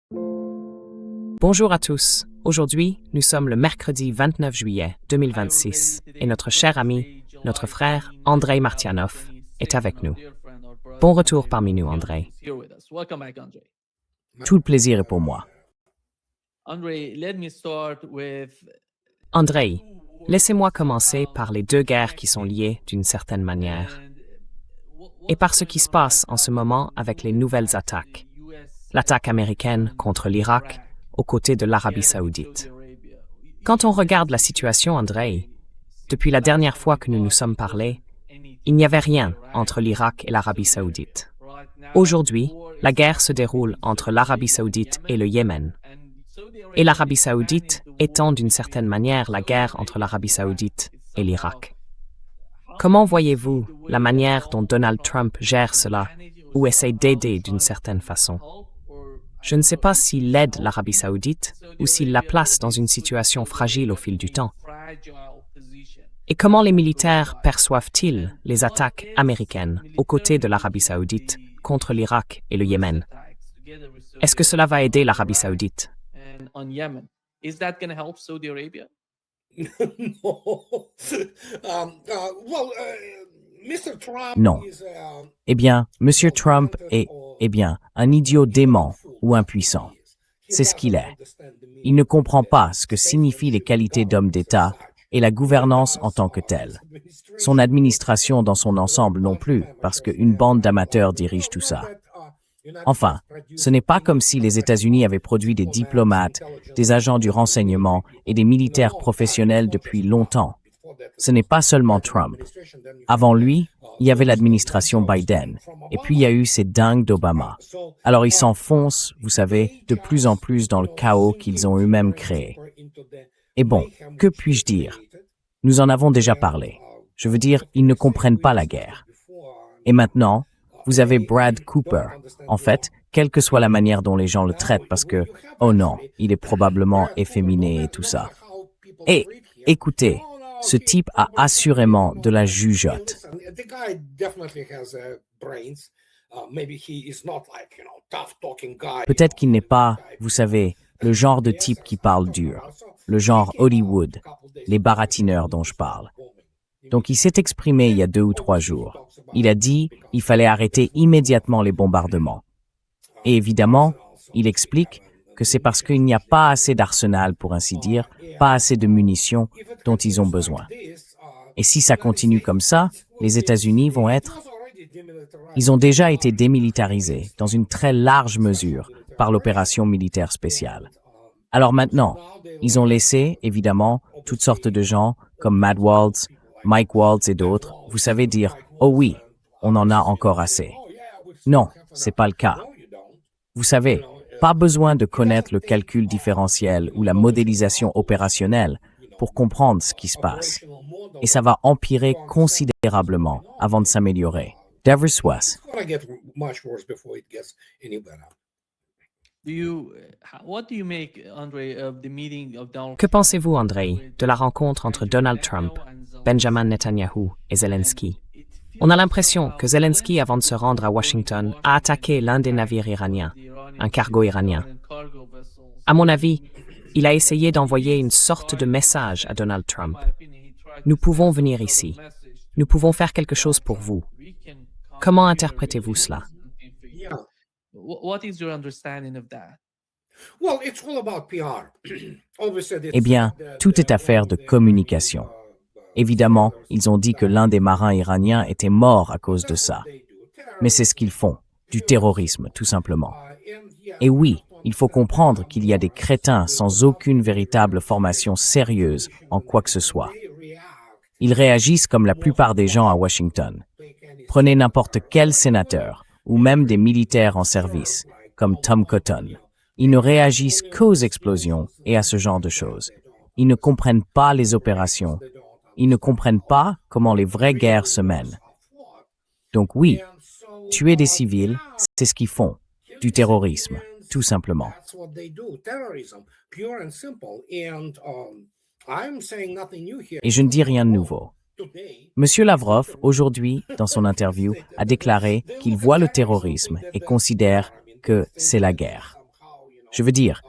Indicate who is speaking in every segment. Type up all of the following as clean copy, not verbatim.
Speaker 1: Bonjour à tous. Aujourd'hui, nous sommes le mercredi 29 juillet 2026 et notre cher ami, notre frère Andrei Martianov est avec nous. Bon retour parmi nous, Andrei.
Speaker 2: Tout le plaisir est pour moi.
Speaker 1: Andrei, laissez-moi commencer par les deux guerres qui sont liées d'une certaine manière et par ce qui se passe en ce moment avec les nouvelles attaques. L'attaque américaine contre l'Irak aux côtés de l'Arabie saoudite. Quand on regarde la situation, Andrei, depuis la dernière fois que nous nous sommes parlé, il n'y avait rien entre l'Irak et l'Arabie saoudite. Aujourd'hui, la guerre se déroule entre l'Arabie saoudite et le Yémen. Et l'Arabie saoudite étant d'une certaine manière la guerre entre l'Arabie saoudite et l'Irak. Comment voyez-vous la manière dont Donald Trump gère cela ou essaie d'aider d'une certaine façon? Je ne sais pas s'il aide l'Arabie saoudite ou s'il la place dans une situation fragile au fil du temps. Et comment les militaires perçoivent-ils les attaques américaines aux côtés de l'Arabie saoudite contre l'Irak et le Yémen? Est-ce que cela va aider l'Arabie saoudite?
Speaker 2: Non. Eh bien, M. Trump est, un idiot dément ou impuissant. C'est ce qu'il est. Il ne comprend pas ce que signifient les qualités d'homme d'État et la gouvernance en tant que telle. Son administration dans son ensemble non plus, parce qu'une bande d'amateurs dirige tout ça. Enfin, ce n'est pas comme si les États-Unis avaient produit des diplomates, des agents du renseignement et des militaires professionnels depuis longtemps. Ce n'est pas seulement Trump. Avant lui, il y avait l'administration Biden, et puis il y a eu ces dingues d'Obama. Alors ils s'enfoncent, vous savez, de plus en plus dans le chaos qu'ils ont eux-mêmes créé. Et bon, que puis-je dire? Nous en avons déjà parlé. Je veux dire, ils ne comprennent pas la guerre. Et maintenant, vous avez Brad Cooper. En fait, quelle que soit la manière dont les gens le traitent, parce que, oh non, il est probablement efféminé et tout ça. Et, écoutez, ce type a assurément de la jugeote. Peut-être qu'il n'est pas, vous savez, le genre de type qui parle dur, le genre Hollywood, les baratineurs dont je parle. Donc il s'est exprimé il y a 2 ou 3 jours. Il a dit qu'il fallait arrêter immédiatement les bombardements. Et évidemment, il explique que c'est parce qu'il n'y a pas assez d'arsenal, pour ainsi dire, pas assez de munitions dont ils ont besoin. Et si ça continue comme ça, les États-Unis vont être... Ils ont déjà été démilitarisés, dans une très large mesure, par l'opération militaire spéciale. Alors maintenant, ils ont laissé, évidemment, toutes sortes de gens, comme Matt Waltz, Mike Waltz et d'autres, vous savez dire « Oh oui, on en a encore assez ». Non, c'est pas le cas. Vous savez, pas besoin de connaître le calcul différentiel ou la modélisation opérationnelle pour comprendre ce qui se passe. Et ça va empirer considérablement avant de s'améliorer. Devers Swiss.
Speaker 1: Que pensez-vous, Andrei, de la rencontre entre Donald Trump, Benjamin Netanyahu et Zelensky? On a l'impression que Zelensky, avant de se rendre à Washington, a attaqué l'un des navires iraniens, un cargo iranien. À mon avis, il a essayé d'envoyer une sorte de message à Donald Trump. Nous pouvons venir ici. Nous pouvons faire quelque chose pour vous. Comment interprétez-vous cela?
Speaker 2: Eh bien, tout est affaire de communication. Évidemment, ils ont dit que l'un des marins iraniens était mort à cause de ça. Mais c'est ce qu'ils font, du terrorisme, tout simplement. Et oui, il faut comprendre qu'il y a des crétins sans aucune véritable formation sérieuse en quoi que ce soit. Ils réagissent comme la plupart des gens à Washington. Prenez n'importe quel sénateur, ou même des militaires en service, comme Tom Cotton. Ils ne réagissent qu'aux explosions et à ce genre de choses. Ils ne comprennent pas les opérations. Ils ne comprennent pas comment les vraies guerres se mènent. Donc oui, tuer des civils, c'est ce qu'ils font. Du terrorisme, tout simplement. Et je ne dis rien de nouveau. Monsieur Lavrov, aujourd'hui, dans son interview, a déclaré qu'il voit le terrorisme et considère que c'est la guerre. Je veux dire,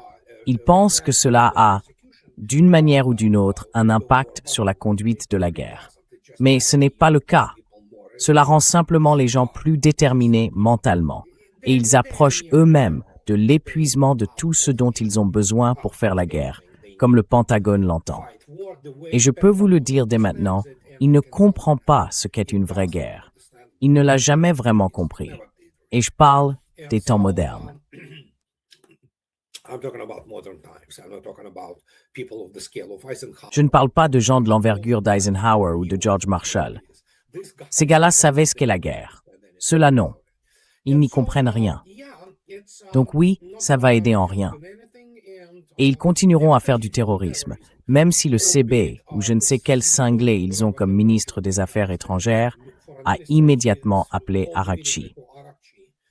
Speaker 2: ils pensent que cela a, d'une manière ou d'une autre, un impact sur la conduite de la guerre. Mais ce n'est pas le cas. Cela rend simplement les gens plus déterminés mentalement, et ils approchent eux-mêmes de l'épuisement de tout ce dont ils ont besoin pour faire la guerre, comme le Pentagone l'entend. Et je peux vous le dire dès maintenant, il ne comprend pas ce qu'est une vraie guerre. Il ne l'a jamais vraiment compris. Et je parle des temps modernes. Je ne parle pas de gens de l'envergure d'Eisenhower ou de George Marshall. Ces gars-là savaient ce qu'est la guerre. Ceux-là, non. Ils n'y comprennent rien. Donc oui, ça va aider en rien. Et ils continueront à faire du terrorisme, même si le CB, ou je ne sais quel cinglé ils ont comme ministre des Affaires étrangères, a immédiatement appelé Arakchi.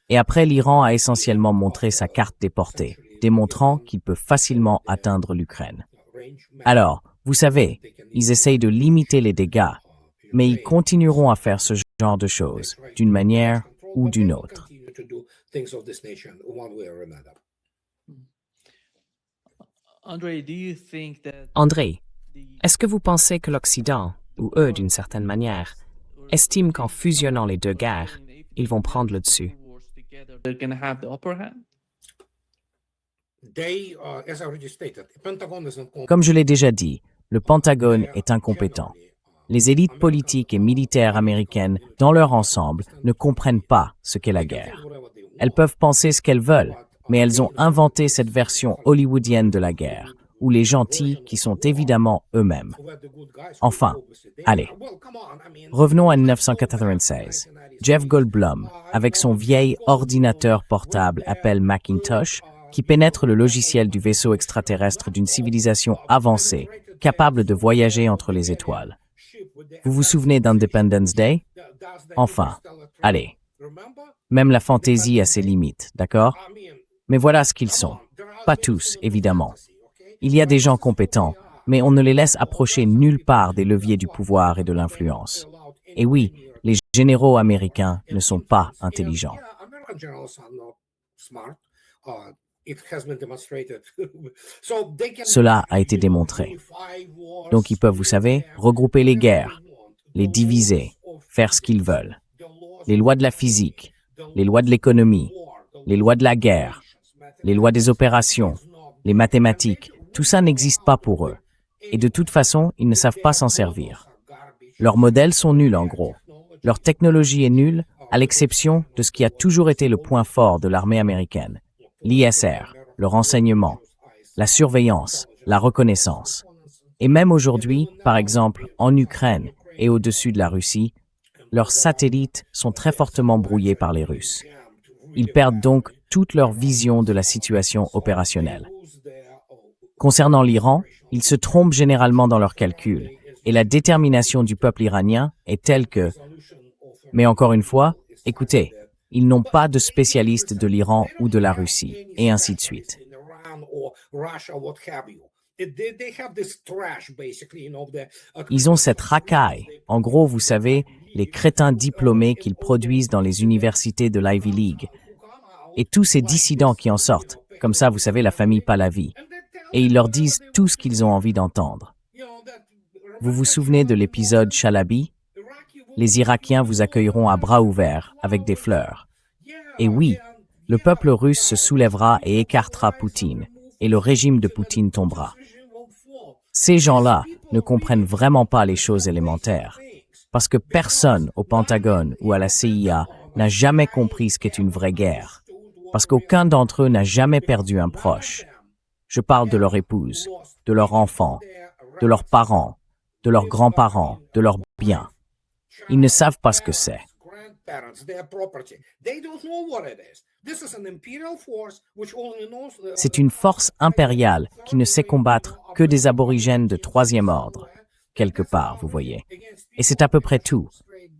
Speaker 2: Et après, l'Iran a essentiellement montré sa carte déportée, démontrant qu'il peut facilement atteindre l'Ukraine. Alors, vous savez, ils essayent de limiter les dégâts, mais ils continueront à faire ce genre de choses, d'une manière ou d'une autre.
Speaker 1: André, est-ce que vous pensez que l'Occident, ou eux d'une certaine manière, estiment qu'en fusionnant les deux guerres, ils vont prendre le dessus?
Speaker 2: Comme je l'ai déjà dit, le Pentagone est incompétent. Les élites politiques et militaires américaines, dans leur ensemble, ne comprennent pas ce qu'est la guerre. Elles peuvent penser ce qu'elles veulent, mais elles ont inventé cette version hollywoodienne de la guerre, où les gentils, qui sont évidemment eux-mêmes. Enfin, allez, revenons à 1996. Jeff Goldblum, avec son vieil ordinateur portable appelé Macintosh, qui pénètre le logiciel du vaisseau extraterrestre d'une civilisation avancée, capable de voyager entre les étoiles. Vous vous souvenez d'Independence Day? Enfin, allez. Même la fantaisie a ses limites, d'accord? Mais voilà ce qu'ils sont. Pas tous, évidemment. Il y a des gens compétents, mais on ne les laisse approcher nulle part des leviers du pouvoir et de l'influence. Et oui, les généraux américains ne sont pas intelligents. Cela a été démontré. Donc ils peuvent, vous savez, regrouper les guerres, les diviser, faire ce qu'ils veulent. Les lois de la physique, les lois de l'économie, les lois de la guerre, les lois des opérations, les mathématiques, tout ça n'existe pas pour eux. Et de toute façon, ils ne savent pas s'en servir. Leurs modèles sont nuls en gros. Leur technologie est nulle, à l'exception de ce qui a toujours été le point fort de l'armée américaine. L'ISR, le renseignement, la surveillance, la reconnaissance. Et même aujourd'hui, par exemple, en Ukraine et au-dessus de la Russie, leurs satellites sont très fortement brouillés par les Russes. Ils perdent donc toute leur vision de la situation opérationnelle. Concernant l'Iran, ils se trompent généralement dans leurs calculs, et la détermination du peuple iranien est telle que... Mais encore une fois, écoutez, ils n'ont pas de spécialistes de l'Iran ou de la Russie, et ainsi de suite. Ils ont cette racaille. En gros, vous savez, les crétins diplômés qu'ils produisent dans les universités de l'Ivy League. Et tous ces dissidents qui en sortent, comme ça, vous savez, la famille Pahlavi. Et ils leur disent tout ce qu'ils ont envie d'entendre. Vous vous souvenez de l'épisode Chalabi? Les Irakiens vous accueilleront à bras ouverts, avec des fleurs. Et oui, le peuple russe se soulèvera et écartera Poutine, et le régime de Poutine tombera. Ces gens-là ne comprennent vraiment pas les choses élémentaires, parce que personne au Pentagone ou à la CIA n'a jamais compris ce qu'est une vraie guerre, parce qu'aucun d'entre eux n'a jamais perdu un proche. Je parle de leur épouse, de leurs enfants, de leurs parents, de leurs grands-parents, de leurs biens. Ils ne savent pas ce que c'est. C'est une force impériale qui ne sait combattre que des aborigènes de troisième ordre, quelque part, vous voyez. Et c'est à peu près tout,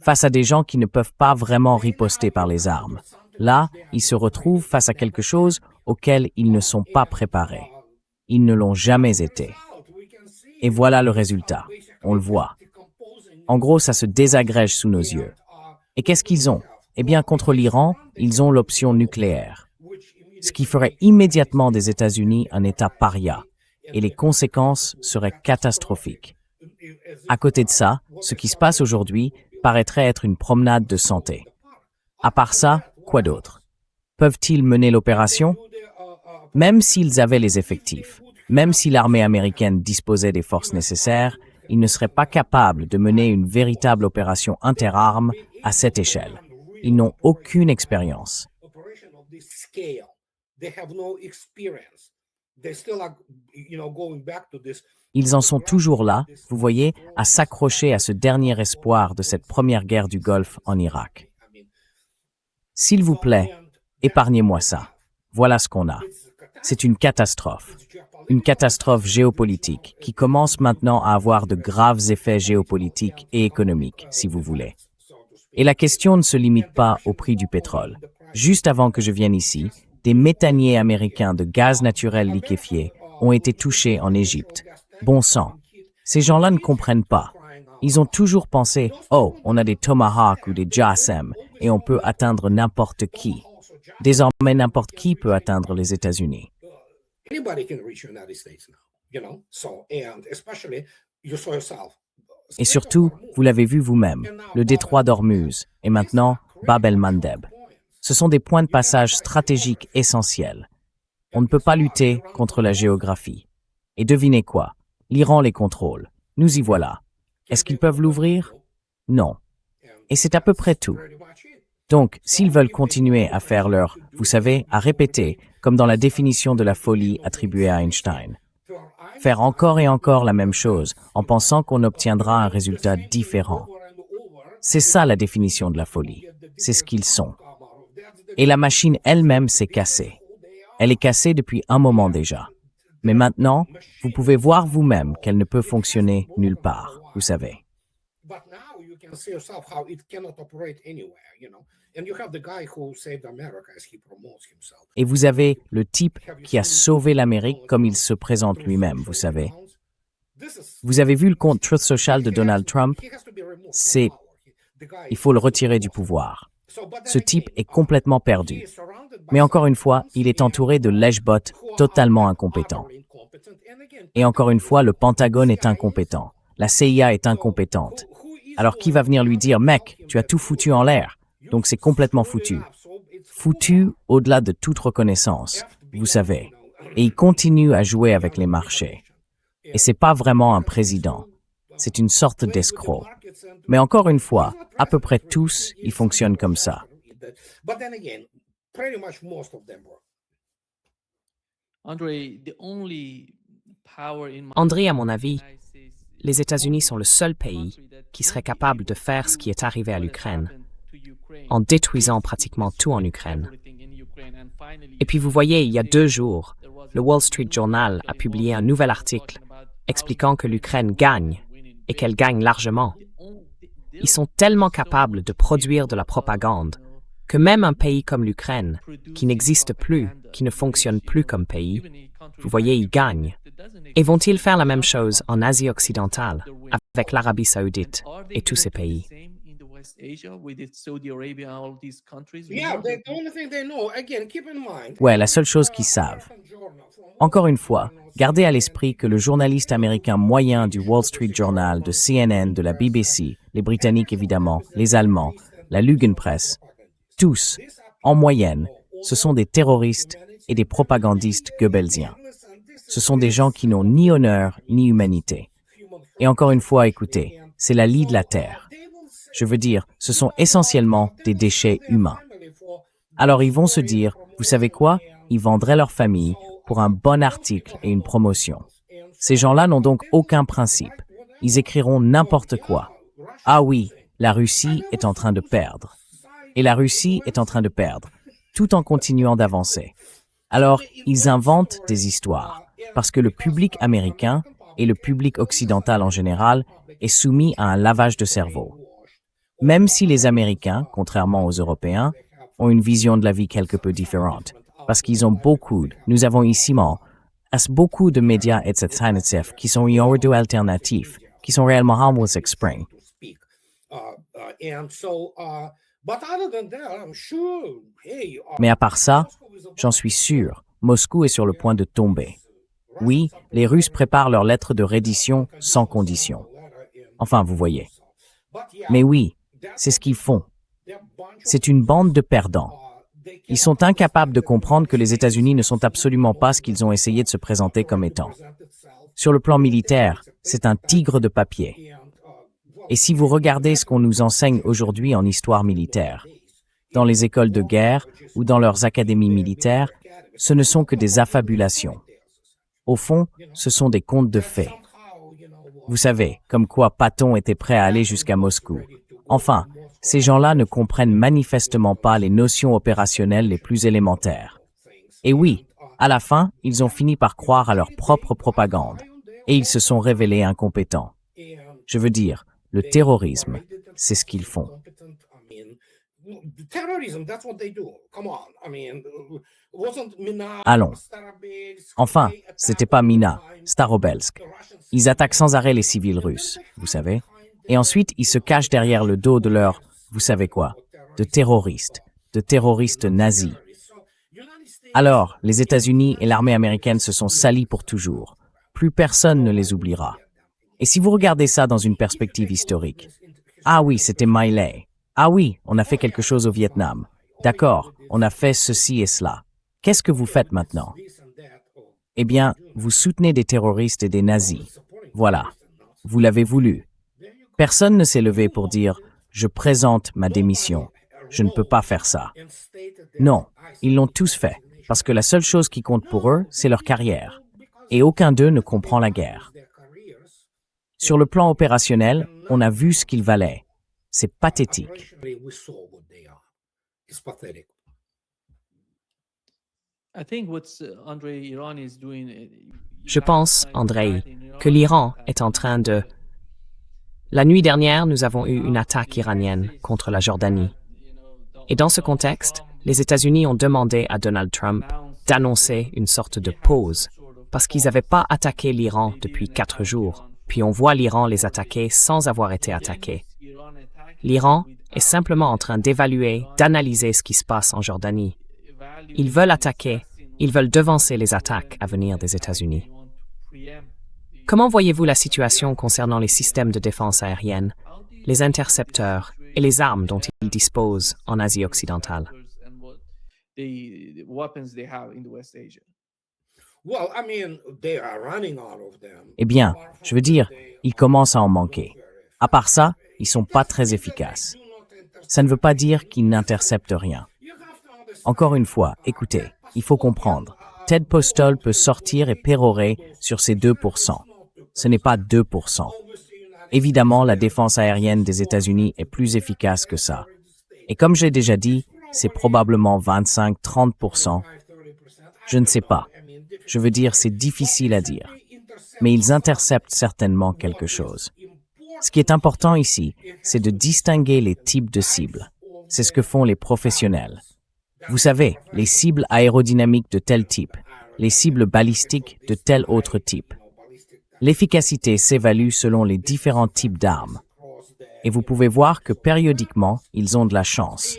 Speaker 2: face à des gens qui ne peuvent pas vraiment riposter par les armes. Là, ils se retrouvent face à quelque chose auquel ils ne sont pas préparés. Ils ne l'ont jamais été. Et voilà le résultat. On le voit. En gros, ça se désagrège sous nos yeux. Et qu'est-ce qu'ils ont? Eh bien, contre l'Iran, ils ont l'option nucléaire. ce qui ferait immédiatement des États-Unis un État paria, et les conséquences seraient catastrophiques. À côté de ça, ce qui se passe aujourd'hui paraîtrait être une promenade de santé. À part ça, quoi d'autre? Peuvent-ils mener l'opération? Même s'ils avaient les effectifs, même si l'armée américaine disposait des forces nécessaires, ils ne seraient pas capables de mener une véritable opération interarmes à cette échelle. Ils n'ont aucune expérience. Ils en sont toujours là, vous voyez, à s'accrocher à ce dernier espoir de cette première guerre du Golfe en Irak. S'il vous plaît, épargnez-moi ça. Voilà ce qu'on a. C'est une catastrophe géopolitique qui commence maintenant à avoir de graves effets géopolitiques et économiques, si vous voulez. Et la question ne se limite pas au prix du pétrole. Juste avant que je vienne ici, des méthaniers américains de gaz naturel liquéfié ont été touchés en Égypte. Bon sang. Ces gens-là ne comprennent pas. Ils ont toujours pensé, oh, on a des Tomahawk ou des JASSM et on peut atteindre n'importe qui. Désormais, n'importe qui peut atteindre les États-Unis. Et surtout, vous l'avez vu vous-même, le détroit d'Ormuz et maintenant Bab el-Mandeb. Ce sont des points de passage stratégiques essentiels. On ne peut pas lutter contre la géographie. Et devinez quoi? L'Iran les contrôle. Nous y voilà. Est-ce qu'ils peuvent l'ouvrir? Non. Et c'est à peu près tout. Donc, s'ils veulent continuer à faire leur, vous savez, à répéter, comme dans la définition de la folie attribuée à Einstein, faire encore et encore la même chose en pensant qu'on obtiendra un résultat différent. C'est ça la définition de la folie. C'est ce qu'ils sont. Et la machine elle-même s'est cassée. Elle est cassée depuis un moment déjà. Mais maintenant, vous pouvez voir vous-même qu'elle ne peut fonctionner nulle part, vous savez. Et vous avez le type qui a sauvé l'Amérique comme il se présente lui-même, vous savez. Vous avez vu le compte Truth Social de Donald Trump? Il faut le retirer du pouvoir. Ce type est complètement perdu. Mais encore une fois, il est entouré de lèche-bottes totalement incompétents. Et encore une fois, le Pentagone est incompétent. La CIA est incompétente. Alors qui va venir lui dire, mec, tu as tout foutu en l'air, donc c'est complètement foutu. Foutu au-delà de toute reconnaissance, vous savez. Et il continue à jouer avec les marchés. Et c'est pas vraiment un président. C'est une sorte d'escroc. Mais encore une fois, à peu près tous, ils fonctionnent comme ça.
Speaker 1: André, à mon avis, les États-Unis sont le seul pays qui serait capable de faire ce qui est arrivé à l'Ukraine, en détruisant pratiquement tout en Ukraine. Et puis vous voyez, il y a 2 jours, le Wall Street Journal a publié un nouvel article expliquant que l'Ukraine gagne, et qu'elle gagne largement. Ils sont tellement capables de produire de la propagande que même un pays comme l'Ukraine, qui n'existe plus, qui ne fonctionne plus comme pays, vous voyez, ils gagnent. Et vont-ils faire la même chose en Asie occidentale, avec l'Arabie saoudite et tous ces pays?
Speaker 2: Ouais, la seule chose qu'ils savent. Encore une fois, gardez à l'esprit que le journaliste américain moyen du Wall Street Journal, de CNN, de la BBC, les Britanniques évidemment, les Allemands, la Lügenpresse, tous, en moyenne, ce sont des terroristes et des propagandistes goebbelsiens. Ce sont des gens qui n'ont ni honneur ni humanité. Et encore une fois, écoutez, c'est la lie de la Terre. Je veux dire, ce sont essentiellement des déchets humains. Alors ils vont se dire, vous savez quoi? Ils vendraient leur famille pour un bon article et une promotion. Ces gens-là n'ont donc aucun principe. Ils écriront n'importe quoi. Ah oui, la Russie est en train de perdre. Et la Russie est en train de perdre, tout en continuant d'avancer. Alors, ils inventent des histoires, parce que le public américain et le public occidental en général est soumis à un lavage de cerveau. Même si les Américains, contrairement aux Européens, ont une vision de la vie quelque peu différente, parce qu'ils ont nous avons ici beaucoup de médias etc. qui sont yordo alternatifs, qui sont réellement harmless spring. Mais à part ça, j'en suis sûr, Moscou est sur le point de tomber. Oui, les Russes préparent leur lettre de reddition sans condition. Enfin, vous voyez. Mais oui, c'est ce qu'ils font. C'est une bande de perdants. Ils sont incapables de comprendre que les États-Unis ne sont absolument pas ce qu'ils ont essayé de se présenter comme étant. Sur le plan militaire, c'est un tigre de papier. Et si vous regardez ce qu'on nous enseigne aujourd'hui en histoire militaire, dans les écoles de guerre ou dans leurs académies militaires, ce ne sont que des affabulations. Au fond, ce sont des contes de fées. Vous savez, comme quoi Patton était prêt à aller jusqu'à Moscou. Enfin, ces gens-là ne comprennent manifestement pas les notions opérationnelles les plus élémentaires. Et oui, à la fin, ils ont fini par croire à leur propre propagande, et ils se sont révélés incompétents. Je veux dire, le terrorisme, c'est ce qu'ils font. Allons. Enfin, c'était pas Mina, Starobelsk. Ils attaquent sans arrêt les civils russes, vous savez. Et ensuite, ils se cachent derrière le dos de leurs, vous savez quoi, de terroristes nazis. Alors, les États-Unis et l'armée américaine se sont salis pour toujours. Plus personne ne les oubliera. Et si vous regardez ça dans une perspective historique, ah oui, c'était Miley. Ah oui, on a fait quelque chose au Vietnam. D'accord, on a fait ceci et cela. Qu'est-ce que vous faites maintenant? Eh bien, vous soutenez des terroristes et des nazis. Voilà. Vous l'avez voulu. Personne ne s'est levé pour dire « Je présente ma démission. Je ne peux pas faire ça. » Non, ils l'ont tous fait, parce que la seule chose qui compte pour eux, c'est leur carrière. Et aucun d'eux ne comprend la guerre. Sur le plan opérationnel, on a vu ce qu'ils valaient. C'est pathétique.
Speaker 1: Je pense, Andrei, que l'Iran est en train de... La nuit dernière, nous avons eu une attaque iranienne contre la Jordanie. Et dans ce contexte, les États-Unis ont demandé à Donald Trump d'annoncer une sorte de pause, parce qu'ils n'avaient pas attaqué l'Iran depuis 4 jours. Puis on voit l'Iran les attaquer sans avoir été attaqué. L'Iran est simplement en train d'évaluer, d'analyser ce qui se passe en Jordanie. Ils veulent attaquer, ils veulent devancer les attaques à venir des États-Unis. Comment voyez-vous la situation concernant les systèmes de défense aérienne, les intercepteurs et les armes dont ils disposent en Asie occidentale?
Speaker 2: Eh bien, je veux dire, ils commencent à en manquer. À part ça, ils sont pas très efficaces. Ça ne veut pas dire qu'ils n'interceptent rien. Encore une fois, écoutez, il faut comprendre. Ted Postol peut sortir et pérorer sur ces 2%. Ce n'est pas 2%. Évidemment, la défense aérienne des États-Unis est plus efficace que ça. Et comme j'ai déjà dit, c'est probablement 25-30%. Je ne sais pas. Je veux dire, c'est difficile à dire. Mais ils interceptent certainement quelque chose. Ce qui est important ici, c'est de distinguer les types de cibles. C'est ce que font les professionnels. Vous savez, les cibles aérodynamiques de tel type, les cibles balistiques de tel autre type. L'efficacité s'évalue selon les différents types d'armes. Et vous pouvez voir que périodiquement, ils ont de la chance.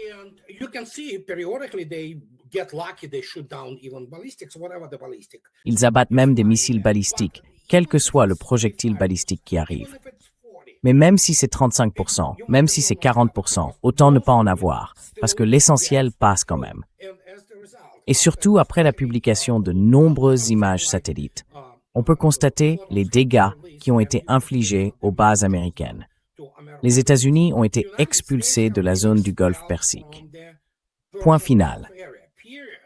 Speaker 2: Ils abattent même des missiles balistiques, quel que soit le projectile balistique qui arrive. Mais même si c'est 35%, même si c'est 40%, autant ne pas en avoir, parce que l'essentiel passe quand même. Et surtout, après la publication de nombreuses images satellites, on peut constater les dégâts qui ont été infligés aux bases américaines. Les États-Unis ont été expulsés de la zone du Golfe Persique. Point final.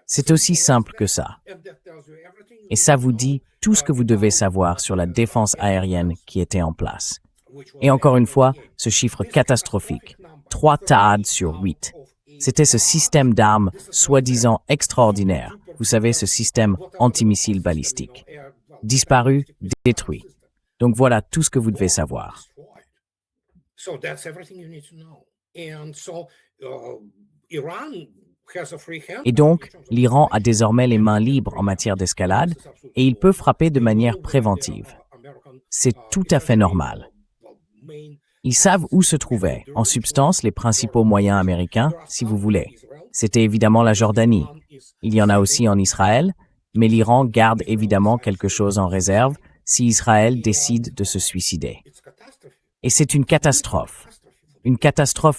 Speaker 2: C'est aussi simple que ça. Et ça vous dit tout ce que vous devez savoir sur la défense aérienne qui était en place. Et encore une fois, ce chiffre catastrophique, 3 THAAD sur 8. C'était ce système d'armes soi-disant extraordinaire. Vous savez, ce système antimissile balistique. Disparu, détruit. Donc voilà tout ce que vous devez savoir. Et donc, l'Iran a désormais les mains libres en matière d'escalade et il peut frapper de manière préventive. C'est tout à fait normal. Ils savent où se trouvaient, en substance, les principaux moyens américains, si vous voulez. C'était évidemment la Jordanie. Il y en a aussi en Israël, mais l'Iran garde évidemment quelque chose en réserve si Israël décide de se suicider. Et c'est une catastrophe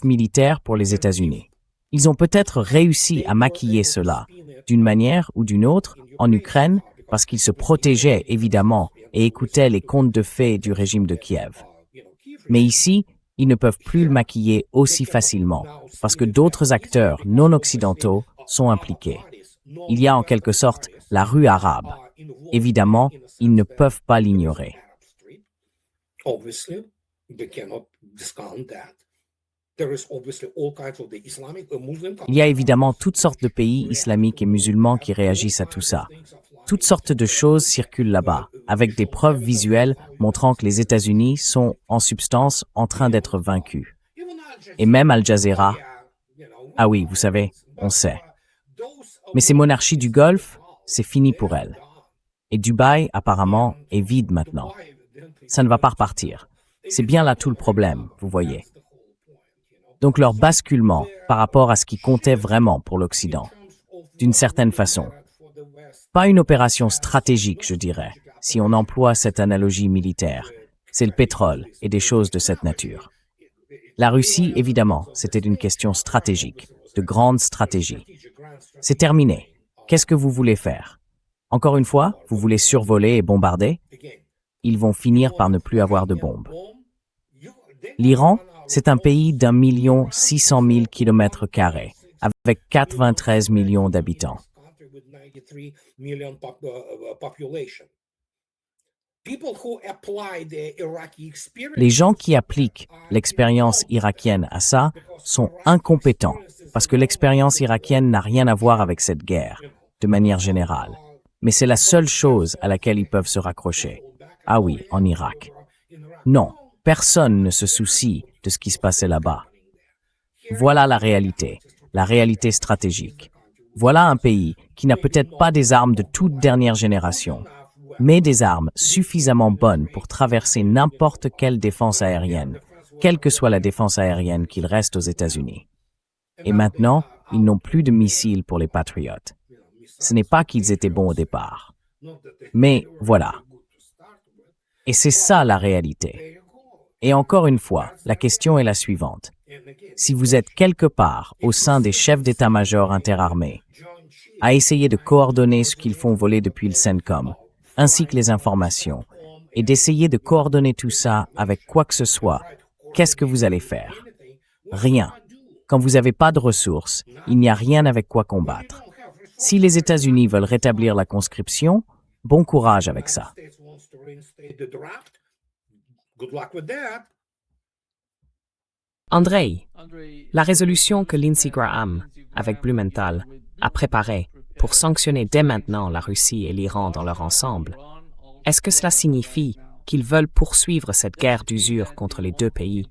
Speaker 2: militaire pour les États-Unis. Ils ont peut-être réussi à maquiller cela, d'une manière ou d'une autre, en Ukraine, parce qu'ils se protégeaient évidemment et écoutaient les contes de fées du régime de Kiev. Mais ici, ils ne peuvent plus le maquiller aussi facilement, parce que d'autres acteurs non occidentaux sont impliqués. Il y a en quelque sorte la rue arabe. Évidemment, ils ne peuvent pas l'ignorer. Il y a évidemment toutes sortes de pays islamiques et musulmans qui réagissent à tout ça. Toutes sortes de choses circulent là-bas, avec des preuves visuelles montrant que les États-Unis sont, en substance, en train d'être vaincus. Et même Al Jazeera, ah oui, vous savez, on sait. Mais ces monarchies du Golfe, c'est fini pour elles. Et Dubaï, apparemment, est vide maintenant. Ça ne va pas repartir. C'est bien là tout le problème, vous voyez. Donc leur basculement par rapport à ce qui comptait vraiment pour l'Occident, d'une certaine façon. Pas une opération stratégique, je dirais, si on emploie cette analogie militaire. C'est le pétrole et des choses de cette nature. La Russie, évidemment, c'était une question stratégique, de grande stratégie. C'est terminé. Qu'est-ce que vous voulez faire? Encore une fois, vous voulez survoler et bombarder? Ils vont finir par ne plus avoir de bombes. L'Iran, c'est un pays d'1,6 million km², avec 93 millions d'habitants. Les gens qui appliquent l'expérience irakienne à ça sont incompétents, parce que l'expérience irakienne n'a rien à voir avec cette guerre, de manière générale. Mais c'est la seule chose à laquelle ils peuvent se raccrocher. Ah oui, en Irak. Non, personne ne se soucie de ce qui se passait là-bas. Voilà la réalité stratégique. Voilà un pays qui n'a peut-être pas des armes de toute dernière génération, mais des armes suffisamment bonnes pour traverser n'importe quelle défense aérienne, quelle que soit la défense aérienne qu'il reste aux États-Unis. Et maintenant, ils n'ont plus de missiles pour les Patriots. Ce n'est pas qu'ils étaient bons au départ. Mais voilà. Et c'est ça la réalité. Et encore une fois, la question est la suivante. Si vous êtes quelque part au sein des chefs d'état-major interarmés, à essayer de coordonner ce qu'ils font voler depuis le CENTCOM, ainsi que les informations, et d'essayer de coordonner tout ça avec quoi que ce soit, qu'est-ce que vous allez faire? Rien. Quand vous n'avez pas de ressources, il n'y a rien avec quoi combattre. Si les États-Unis veulent rétablir la conscription, bon courage avec ça.
Speaker 1: Andrei, la résolution que Lindsey Graham, avec Blumenthal, a préparée pour sanctionner dès maintenant la Russie et l'Iran dans leur ensemble, est-ce que cela signifie qu'ils veulent poursuivre cette guerre d'usure contre les deux pays?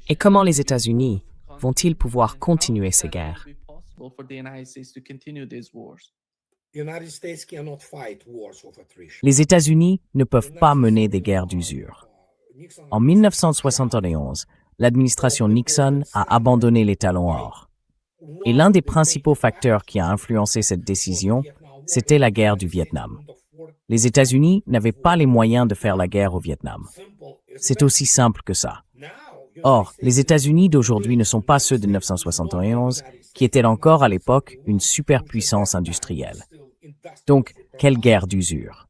Speaker 1: Et comment les États-Unis vont-ils pouvoir continuer ces guerres?
Speaker 2: Les États-Unis ne peuvent pas mener des guerres d'usure. En 1971, l'administration Nixon a abandonné les talons or. Et l'un des principaux facteurs qui a influencé cette décision, c'était la guerre du Vietnam. Les États-Unis n'avaient pas les moyens de faire la guerre au Vietnam. C'est aussi simple que ça. Or, les États-Unis d'aujourd'hui ne sont pas ceux de 1971, qui étaient encore à l'époque une superpuissance industrielle. Donc, quelle guerre d'usure?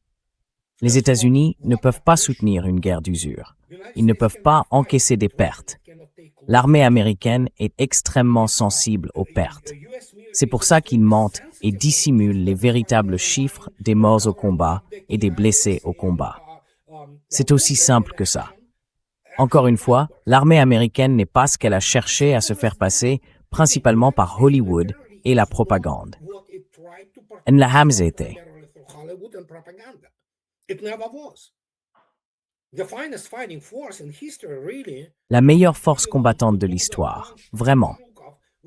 Speaker 2: Les États-Unis ne peuvent pas soutenir une guerre d'usure. Ils ne peuvent pas encaisser des pertes. L'armée américaine est extrêmement sensible aux pertes. C'est pour ça qu'ils mentent et dissimulent les véritables chiffres des morts au combat et des blessés au combat. C'est aussi simple que ça. Encore une fois, l'armée américaine n'est pas ce qu'elle a cherché à se faire passer, principalement par Hollywood et la propagande. Elle n'a jamais été. La meilleure force combattante de l'histoire, vraiment.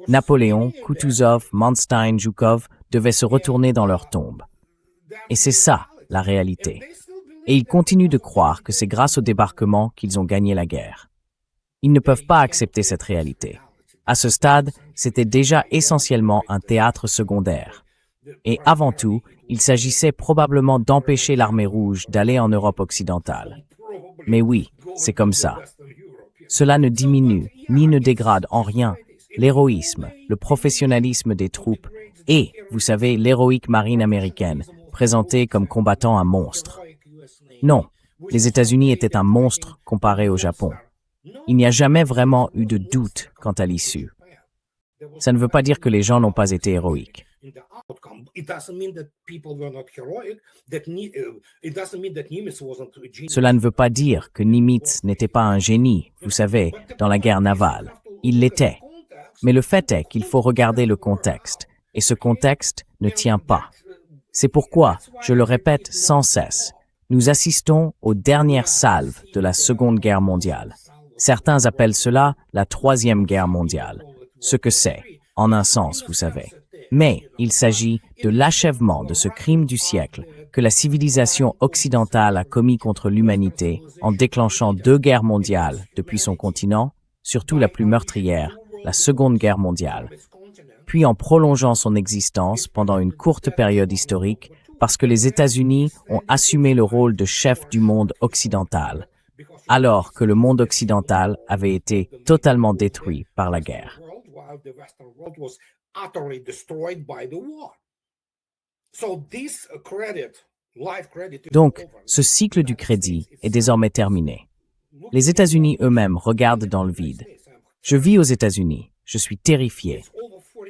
Speaker 2: Napoléon, Kutuzov, Manstein, Zhukov devaient se retourner dans leur tombe. Et c'est ça, la réalité. Et ils continuent de croire que c'est grâce au débarquement qu'ils ont gagné la guerre. Ils ne peuvent pas accepter cette réalité. À ce stade, c'était déjà essentiellement un théâtre secondaire. Et avant tout, il s'agissait probablement d'empêcher l'armée rouge d'aller en Europe occidentale. Mais oui, c'est comme ça. Cela ne diminue ni ne dégrade en rien l'héroïsme, le professionnalisme des troupes et, vous savez, l'héroïque marine américaine, présentée comme combattant un monstre. Non, les États-Unis étaient un monstre comparé au Japon. Il n'y a jamais vraiment eu de doute quant à l'issue. Ça ne veut pas dire que les gens n'ont pas été héroïques. Cela ne veut pas dire que Nimitz n'était pas un génie, vous savez, dans la guerre navale. Il l'était. Mais le fait est qu'il faut regarder le contexte, et ce contexte ne tient pas. C'est pourquoi, je le répète sans cesse, nous assistons aux dernières salves de la Seconde Guerre mondiale. Certains appellent cela la Troisième Guerre mondiale, ce que c'est, en un sens, vous savez. Mais il s'agit de l'achèvement de ce crime du siècle que la civilisation occidentale a commis contre l'humanité en déclenchant 2 guerres mondiales depuis son continent, surtout la plus meurtrière, la Seconde Guerre mondiale, puis en prolongeant son existence pendant une courte période historique parce que les États-Unis ont assumé le rôle de chef du monde occidental, alors que le monde occidental avait été totalement détruit par la guerre. Donc, ce cycle du crédit est désormais terminé. Les États-Unis eux-mêmes regardent dans le vide. Je vis aux États-Unis. Je suis terrifié.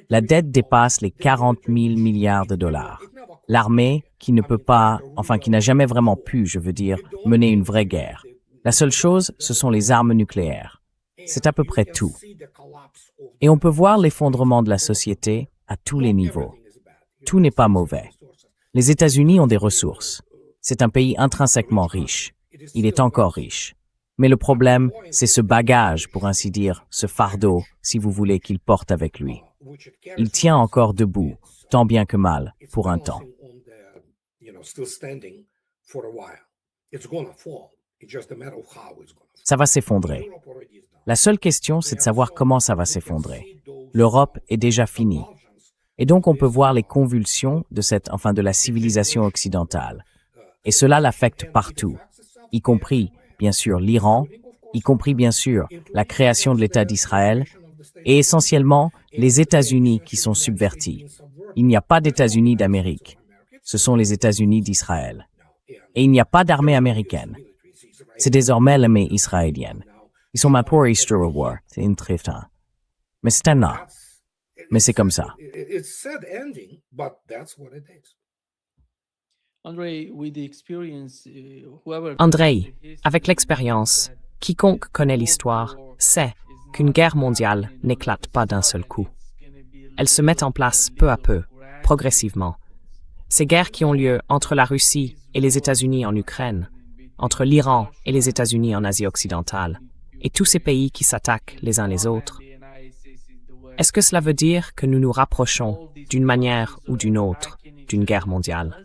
Speaker 2: La dette dépasse les 40 000 milliards de dollars. L'armée, qui ne peut pas, enfin qui n'a jamais vraiment pu, je veux dire, mener une vraie guerre. La seule chose, ce sont les armes nucléaires. C'est à peu près tout. Et on peut voir l'effondrement de la société à tous les niveaux. Tout n'est pas mauvais. Les États-Unis ont des ressources. C'est un pays intrinsèquement riche. Il est encore riche. Mais le problème, c'est ce bagage, pour ainsi dire, ce fardeau, si vous voulez, qu'il porte avec lui. Il tient encore debout, tant bien que mal, pour un temps. Ça va s'effondrer. La seule question, c'est de savoir comment ça va s'effondrer. L'Europe est déjà finie. Et donc on peut voir les convulsions de la civilisation occidentale. Et cela l'affecte partout, y compris, bien sûr, l'Iran, y compris, bien sûr, la création de l'État d'Israël, et essentiellement les États-Unis qui sont subvertis. Il n'y a pas d'États-Unis d'Amérique. Ce sont les États-Unis d'Israël. Et il n'y a pas d'armée américaine. C'est désormais l'armée israélienne. Ils sont pour Easter War, c'est une triste. Mais c'est un an. Mais c'est comme ça.
Speaker 1: Andrei, avec l'expérience, quiconque connaît l'histoire sait qu'une guerre mondiale n'éclate pas d'un seul coup. Elle se met en place peu à peu, progressivement. Ces guerres qui ont lieu entre la Russie et les États-Unis en Ukraine, entre l'Iran et les États-Unis en Asie occidentale, et tous ces pays qui s'attaquent les uns les autres. Est-ce que cela veut dire que nous nous rapprochons, d'une manière ou d'une autre, d'une guerre mondiale?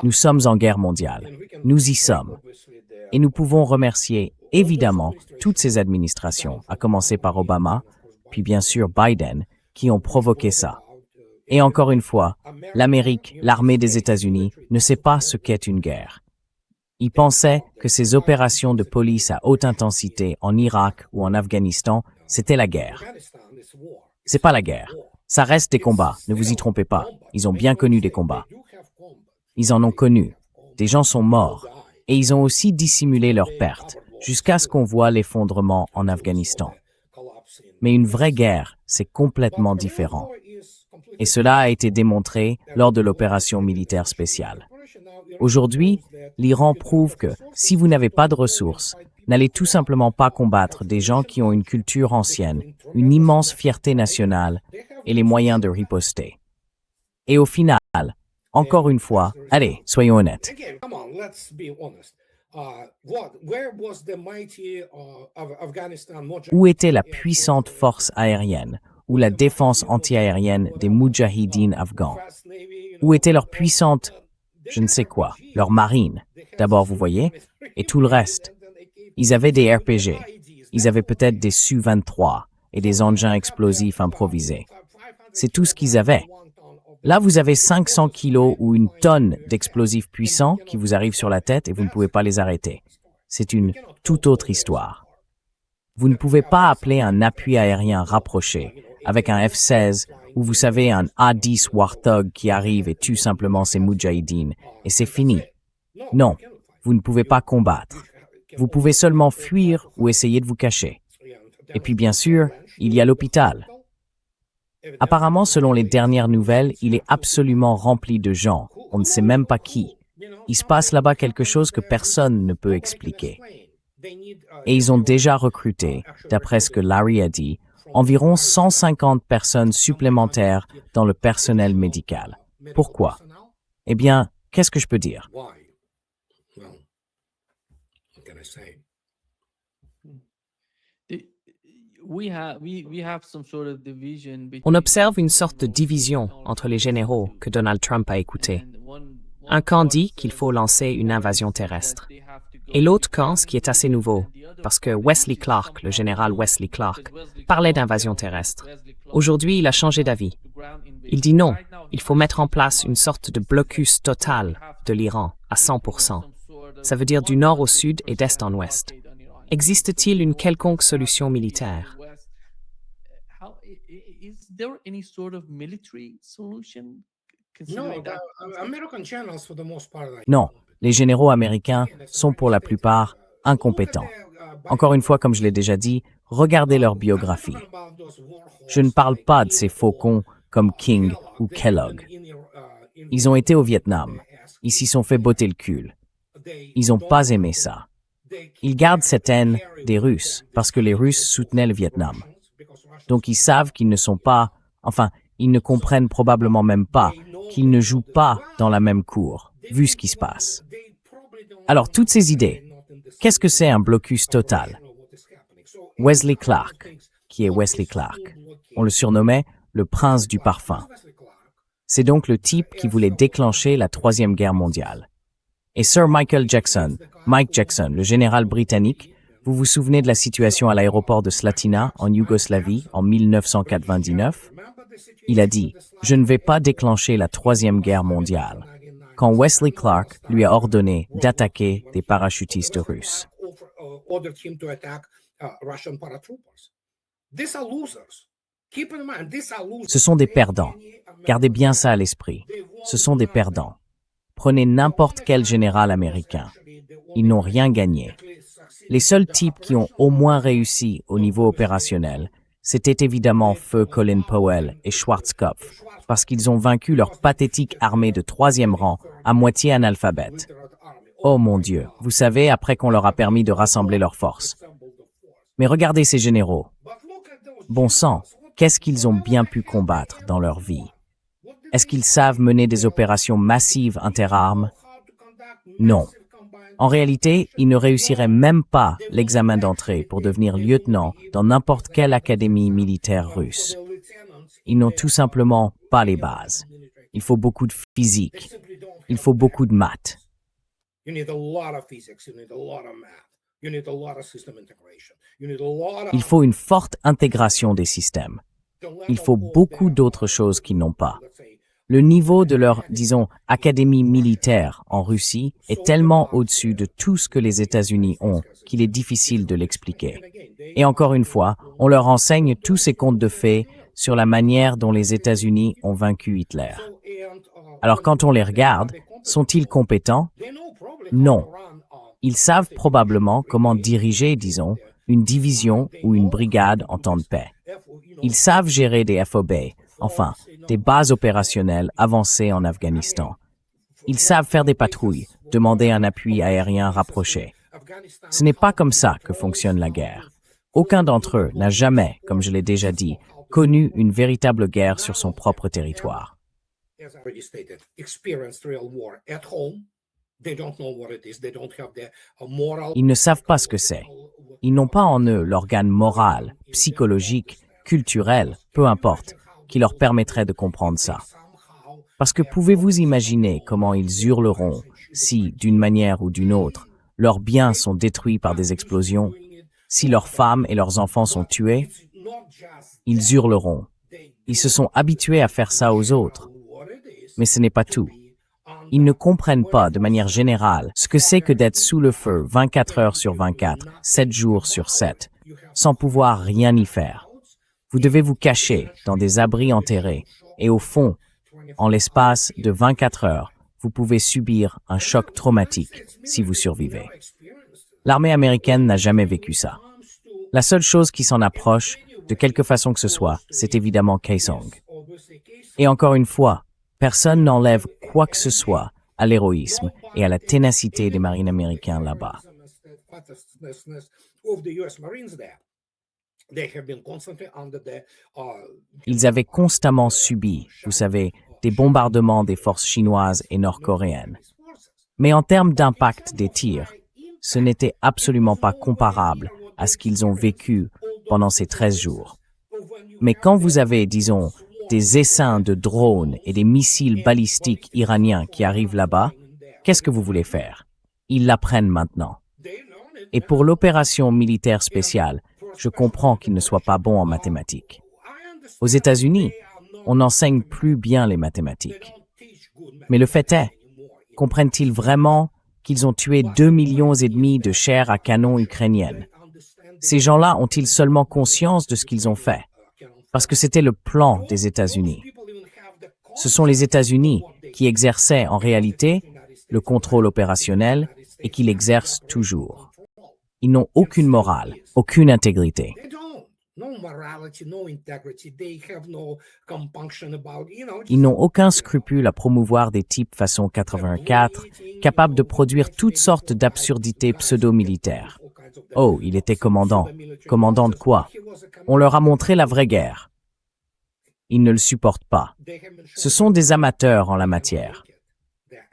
Speaker 2: Nous sommes en guerre mondiale. Nous y sommes. Et nous pouvons remercier, évidemment, toutes ces administrations, à commencer par Obama, puis bien sûr Biden, qui ont provoqué ça. Et encore une fois, l'Amérique, l'armée des États-Unis, ne sait pas ce qu'est une guerre. Ils pensaient que ces opérations de police à haute intensité en Irak ou en Afghanistan, c'était la guerre. C'est pas la guerre. Ça reste des combats, ne vous y trompez pas. Ils ont bien connu des combats. Ils en ont connu. Des gens sont morts. Et ils ont aussi dissimulé leurs pertes, jusqu'à ce qu'on voit l'effondrement en Afghanistan. Mais une vraie guerre, c'est complètement différent. Et cela a été démontré lors de l'opération militaire spéciale. Aujourd'hui, l'Iran prouve que, si vous n'avez pas de ressources, n'allez tout simplement pas combattre des gens qui ont une culture ancienne, une immense fierté nationale et les moyens de riposter. Et au final, encore une fois, allez, soyons honnêtes. Où était la puissante force aérienne ou la défense antiaérienne des Moudjahidines afghans? Où était leur puissante je ne sais quoi, leur marine, d'abord vous voyez, et tout le reste. Ils avaient des RPG, ils avaient peut-être des Su-23 et des engins explosifs improvisés. C'est tout ce qu'ils avaient. Là, vous avez 500 kilos ou une tonne d'explosifs puissants qui vous arrivent sur la tête et vous ne pouvez pas les arrêter. C'est une toute autre histoire. Vous ne pouvez pas appeler un appui aérien rapproché avec un F-16 ou vous savez un A-10 Warthog qui arrive et tue simplement ces Moudjahidines et c'est fini. Non, vous ne pouvez pas combattre. Vous pouvez seulement fuir ou essayer de vous cacher. Et puis bien sûr, il y a l'hôpital. Apparemment, selon les dernières nouvelles, il est absolument rempli de gens. On ne sait même pas qui. Il se passe là-bas quelque chose que personne ne peut expliquer. Et ils ont déjà recruté, d'après ce que Larry a dit, environ 150 personnes supplémentaires dans le personnel médical. Pourquoi? Eh bien, qu'est-ce que je peux dire?
Speaker 1: On observe une sorte de division entre les généraux que Donald Trump a écoutés. Un camp dit qu'il faut lancer une invasion terrestre. Et l'autre camp, ce qui est assez nouveau, parce que Wesley Clark, le général Wesley Clark, parlait d'invasion terrestre. Aujourd'hui, il a changé d'avis. Il dit non, il faut mettre en place une sorte de blocus total de l'Iran à 100%. Ça veut dire du nord au sud et d'est en ouest. Existe-t-il une quelconque solution militaire?
Speaker 2: Non, les généraux américains sont pour la plupart incompétents. Encore une fois, comme je l'ai déjà dit, regardez leur biographie. Je ne parle pas de ces faucons comme King ou Kellogg. Ils ont été au Vietnam. Ils s'y sont fait botter le cul. Ils n'ont pas aimé ça. Ils gardent cette haine des Russes parce que les Russes soutenaient le Vietnam. Donc ils savent qu'ils ne sont pas, enfin, ils ne comprennent probablement même pas qu'ils ne jouent pas dans la même cour, vu ce qui se passe. Alors, toutes ces idées, qu'est-ce que c'est un blocus total? Wesley Clark, qui est Wesley Clark, on le surnommait le prince du parfum. C'est donc le type qui voulait déclencher la Troisième Guerre mondiale. Et Sir Michael Jackson, Mike Jackson, le général britannique, vous vous souvenez de la situation à l'aéroport de Slatina, en Yougoslavie, en 1999? Il a dit « Je ne vais pas déclencher la Troisième Guerre mondiale » quand Wesley Clark lui a ordonné d'attaquer des parachutistes russes. Ce sont des perdants. Gardez bien ça à l'esprit. Ce sont des perdants. Prenez n'importe quel général américain. Ils n'ont rien gagné. Les seuls types qui ont au moins réussi au niveau opérationnel, c'était évidemment Feu Colin Powell et Schwarzkopf, parce qu'ils ont vaincu leur pathétique armée de troisième rang à moitié analphabète. Oh mon Dieu, vous savez, après qu'on leur a permis de rassembler leurs forces. Mais regardez ces généraux. Bon sang, qu'est-ce qu'ils ont bien pu combattre dans leur vie? Est-ce qu'ils savent mener des opérations massives interarmes? Non. En réalité, ils ne réussiraient même pas l'examen d'entrée pour devenir lieutenant dans n'importe quelle académie militaire russe. Ils n'ont tout simplement pas les bases. Il faut beaucoup de physique. Il faut beaucoup de maths. Il faut une forte intégration des systèmes. Il faut beaucoup d'autres choses qu'ils n'ont pas. Le niveau de leur, disons, académie militaire en Russie est tellement au-dessus de tout ce que les États-Unis ont qu'il est difficile de l'expliquer. Et encore une fois, on leur enseigne tous ces contes de fées sur la manière dont les États-Unis ont vaincu Hitler. Alors quand on les regarde, sont-ils compétents? Non. Ils savent probablement comment diriger, disons, une division ou une brigade en temps de paix. Ils savent gérer des FOB, enfin, des bases opérationnelles avancées en Afghanistan. Ils savent faire des patrouilles, demander un appui aérien rapproché. Ce n'est pas comme ça que fonctionne la guerre. Aucun d'entre eux n'a jamais, comme je l'ai déjà dit, connu une véritable guerre sur son propre territoire. Ils ne savent pas ce que c'est. Ils n'ont pas en eux l'organe moral, psychologique, culturel, peu importe, qui leur permettrait de comprendre ça. Parce que pouvez-vous imaginer comment ils hurleront si, d'une manière ou d'une autre, leurs biens sont détruits par des explosions, si leurs femmes et leurs enfants sont tués? Ils hurleront. Ils se sont habitués à faire ça aux autres. Mais ce n'est pas tout. Ils ne comprennent pas de manière générale ce que c'est que d'être sous le feu 24 heures sur 24, 7 jours sur 7, sans pouvoir rien y faire. Vous devez vous cacher dans des abris enterrés et au fond, en l'espace de 24 heures, vous pouvez subir un choc traumatique si vous survivez. L'armée américaine n'a jamais vécu ça. La seule chose qui s'en approche, de quelque façon que ce soit, c'est évidemment Kaesong. Et encore une fois, personne n'enlève quoi que ce soit à l'héroïsme et à la ténacité des marines américains là-bas. Ils avaient constamment subi, vous savez, des bombardements des forces chinoises et nord-coréennes. Mais en termes d'impact des tirs, ce n'était absolument pas comparable à ce qu'ils ont vécu pendant ces 13 jours. Mais quand vous avez, disons, des essaims de drones et des missiles balistiques iraniens qui arrivent là-bas, qu'est-ce que vous voulez faire? Ils l'apprennent maintenant. Et pour l'opération militaire spéciale, je comprends qu'ils ne soient pas bons en mathématiques. Aux États-Unis, on n'enseigne plus bien les mathématiques. Mais le fait est, comprennent-ils vraiment qu'ils ont tué 2,5 millions de chairs à canon ukrainiennes? Ces gens-là ont-ils seulement conscience de ce qu'ils ont fait? Parce que c'était le plan des États-Unis. Ce sont les États-Unis qui exerçaient en réalité le contrôle opérationnel et qui l'exercent toujours. Ils n'ont aucune morale, aucune intégrité. Ils n'ont aucun scrupule à promouvoir des types façon 84, capables de produire toutes sortes d'absurdités pseudo-militaires. Oh, il était commandant. Commandant de quoi? On leur a montré la vraie guerre. Ils ne le supportent pas. Ce sont des amateurs en la matière.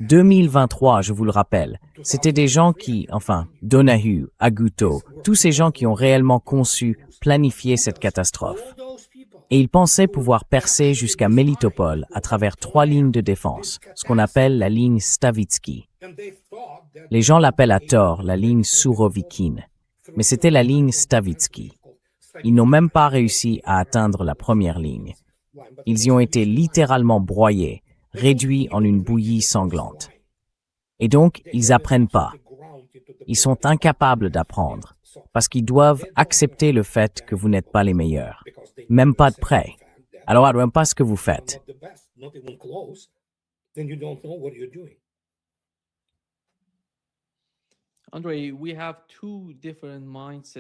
Speaker 2: 2023, je vous le rappelle, c'était des gens qui, enfin, Donahue, Aguto, tous ces gens qui ont réellement conçu, planifié cette catastrophe. Et ils pensaient pouvoir percer jusqu'à Melitopol à travers 3 lignes de défense, ce qu'on appelle la ligne Stavitsky. Les gens l'appellent à tort la ligne Surovikin, mais c'était la ligne Stavitsky. Ils n'ont même pas réussi à atteindre la première ligne. Ils y ont été littéralement broyés, réduits en une bouillie sanglante. Et donc, ils apprennent pas. Ils sont incapables d'apprendre, parce qu'ils doivent accepter le fait que vous n'êtes pas les meilleurs, même pas de près. Alors, même pas ce que vous faites.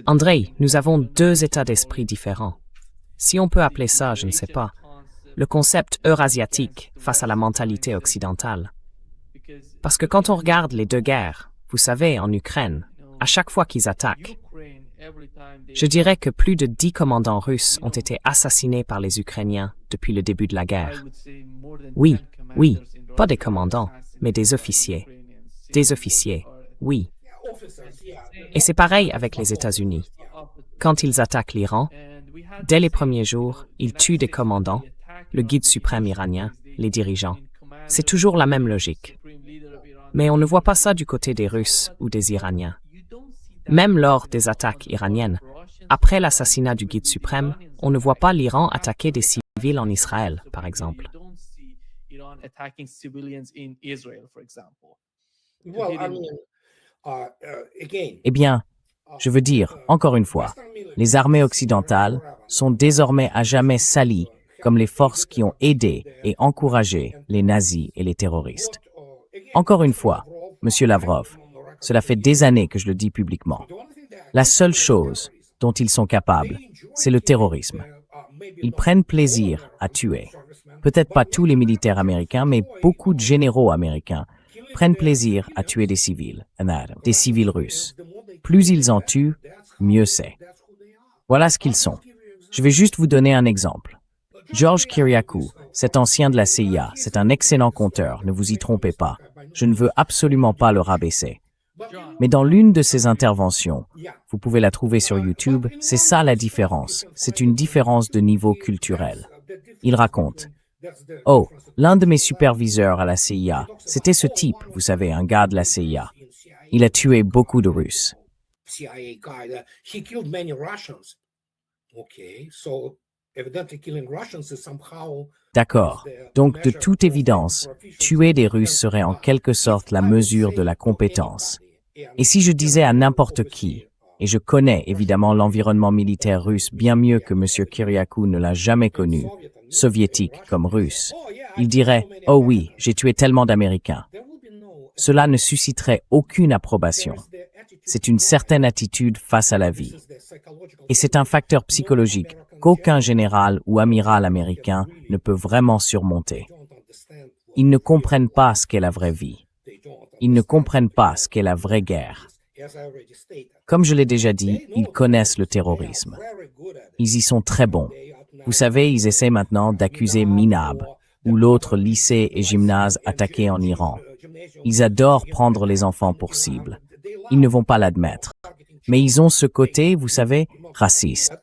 Speaker 1: Andrei, nous avons 2 états d'esprit différents. Si on peut appeler ça, je ne sais pas, le concept eurasiatique face à la mentalité occidentale. Parce que quand on regarde les 2 guerres, vous savez, en Ukraine, à chaque fois qu'ils attaquent, je dirais que plus de 10 commandants russes ont été assassinés par les Ukrainiens depuis le début de la guerre. Oui, pas des commandants, mais des officiers. Des officiers, oui. Et c'est pareil avec les États-Unis. Quand ils attaquent l'Iran, dès les premiers jours, ils tuent des commandants, le guide suprême iranien, les dirigeants. C'est toujours la même logique. Mais on ne voit pas ça du côté des Russes ou des Iraniens. Même lors des attaques iraniennes, après l'assassinat du guide suprême, on ne voit pas l'Iran attaquer des civils en Israël, par exemple.
Speaker 2: Eh bien, je veux dire, encore une fois, les armées occidentales sont désormais à jamais salies comme les forces qui ont aidé et encouragé les nazis et les terroristes. Encore une fois, Monsieur Lavrov, cela fait des années que je le dis publiquement. La seule chose dont ils sont capables, c'est le terrorisme. Ils prennent plaisir à tuer. Peut-être pas tous les militaires américains, mais beaucoup de généraux américains prennent plaisir à tuer des civils russes. Plus ils en tuent, mieux c'est. Voilà ce qu'ils sont. Je vais juste vous donner un exemple. George Kiriakou, cet ancien de la CIA, c'est un excellent conteur, ne vous y trompez pas. Je ne veux absolument pas le rabaisser. Mais dans l'une de ses interventions, vous pouvez la trouver sur YouTube, c'est ça la différence. C'est une différence de niveau culturel. Il raconte, Oh, l'un de mes superviseurs à la CIA, c'était ce type, vous savez, un gars de la CIA. Il a tué beaucoup de Russes.
Speaker 3: CIA guy that he killed many Russians. Okay, so evidently killing Russians is somehow
Speaker 2: D'accord. Donc, de toute évidence, tuer des Russes serait en quelque sorte la mesure de la compétence. Et si je disais à n'importe qui, et je connais évidemment l'environnement militaire russe bien mieux que M. Kyriakou ne l'a jamais connu, soviétique comme russe, il dirait « Oh oui, j'ai tué tellement d'Américains ». Cela ne susciterait aucune approbation. C'est une certaine attitude face à la vie. Et c'est un facteur psychologique qu'aucun général ou amiral américain ne peut vraiment surmonter. Ils ne comprennent pas ce qu'est la vraie vie. Ils ne comprennent pas ce qu'est la vraie guerre. Comme je l'ai déjà dit, ils connaissent le terrorisme. Ils y sont très bons. Vous savez, ils essaient maintenant d'accuser Minab, ou l'autre lycée et gymnase attaqué en Iran. Ils adorent prendre les enfants pour cible. Ils ne vont pas l'admettre. Mais ils ont ce côté, vous savez, raciste.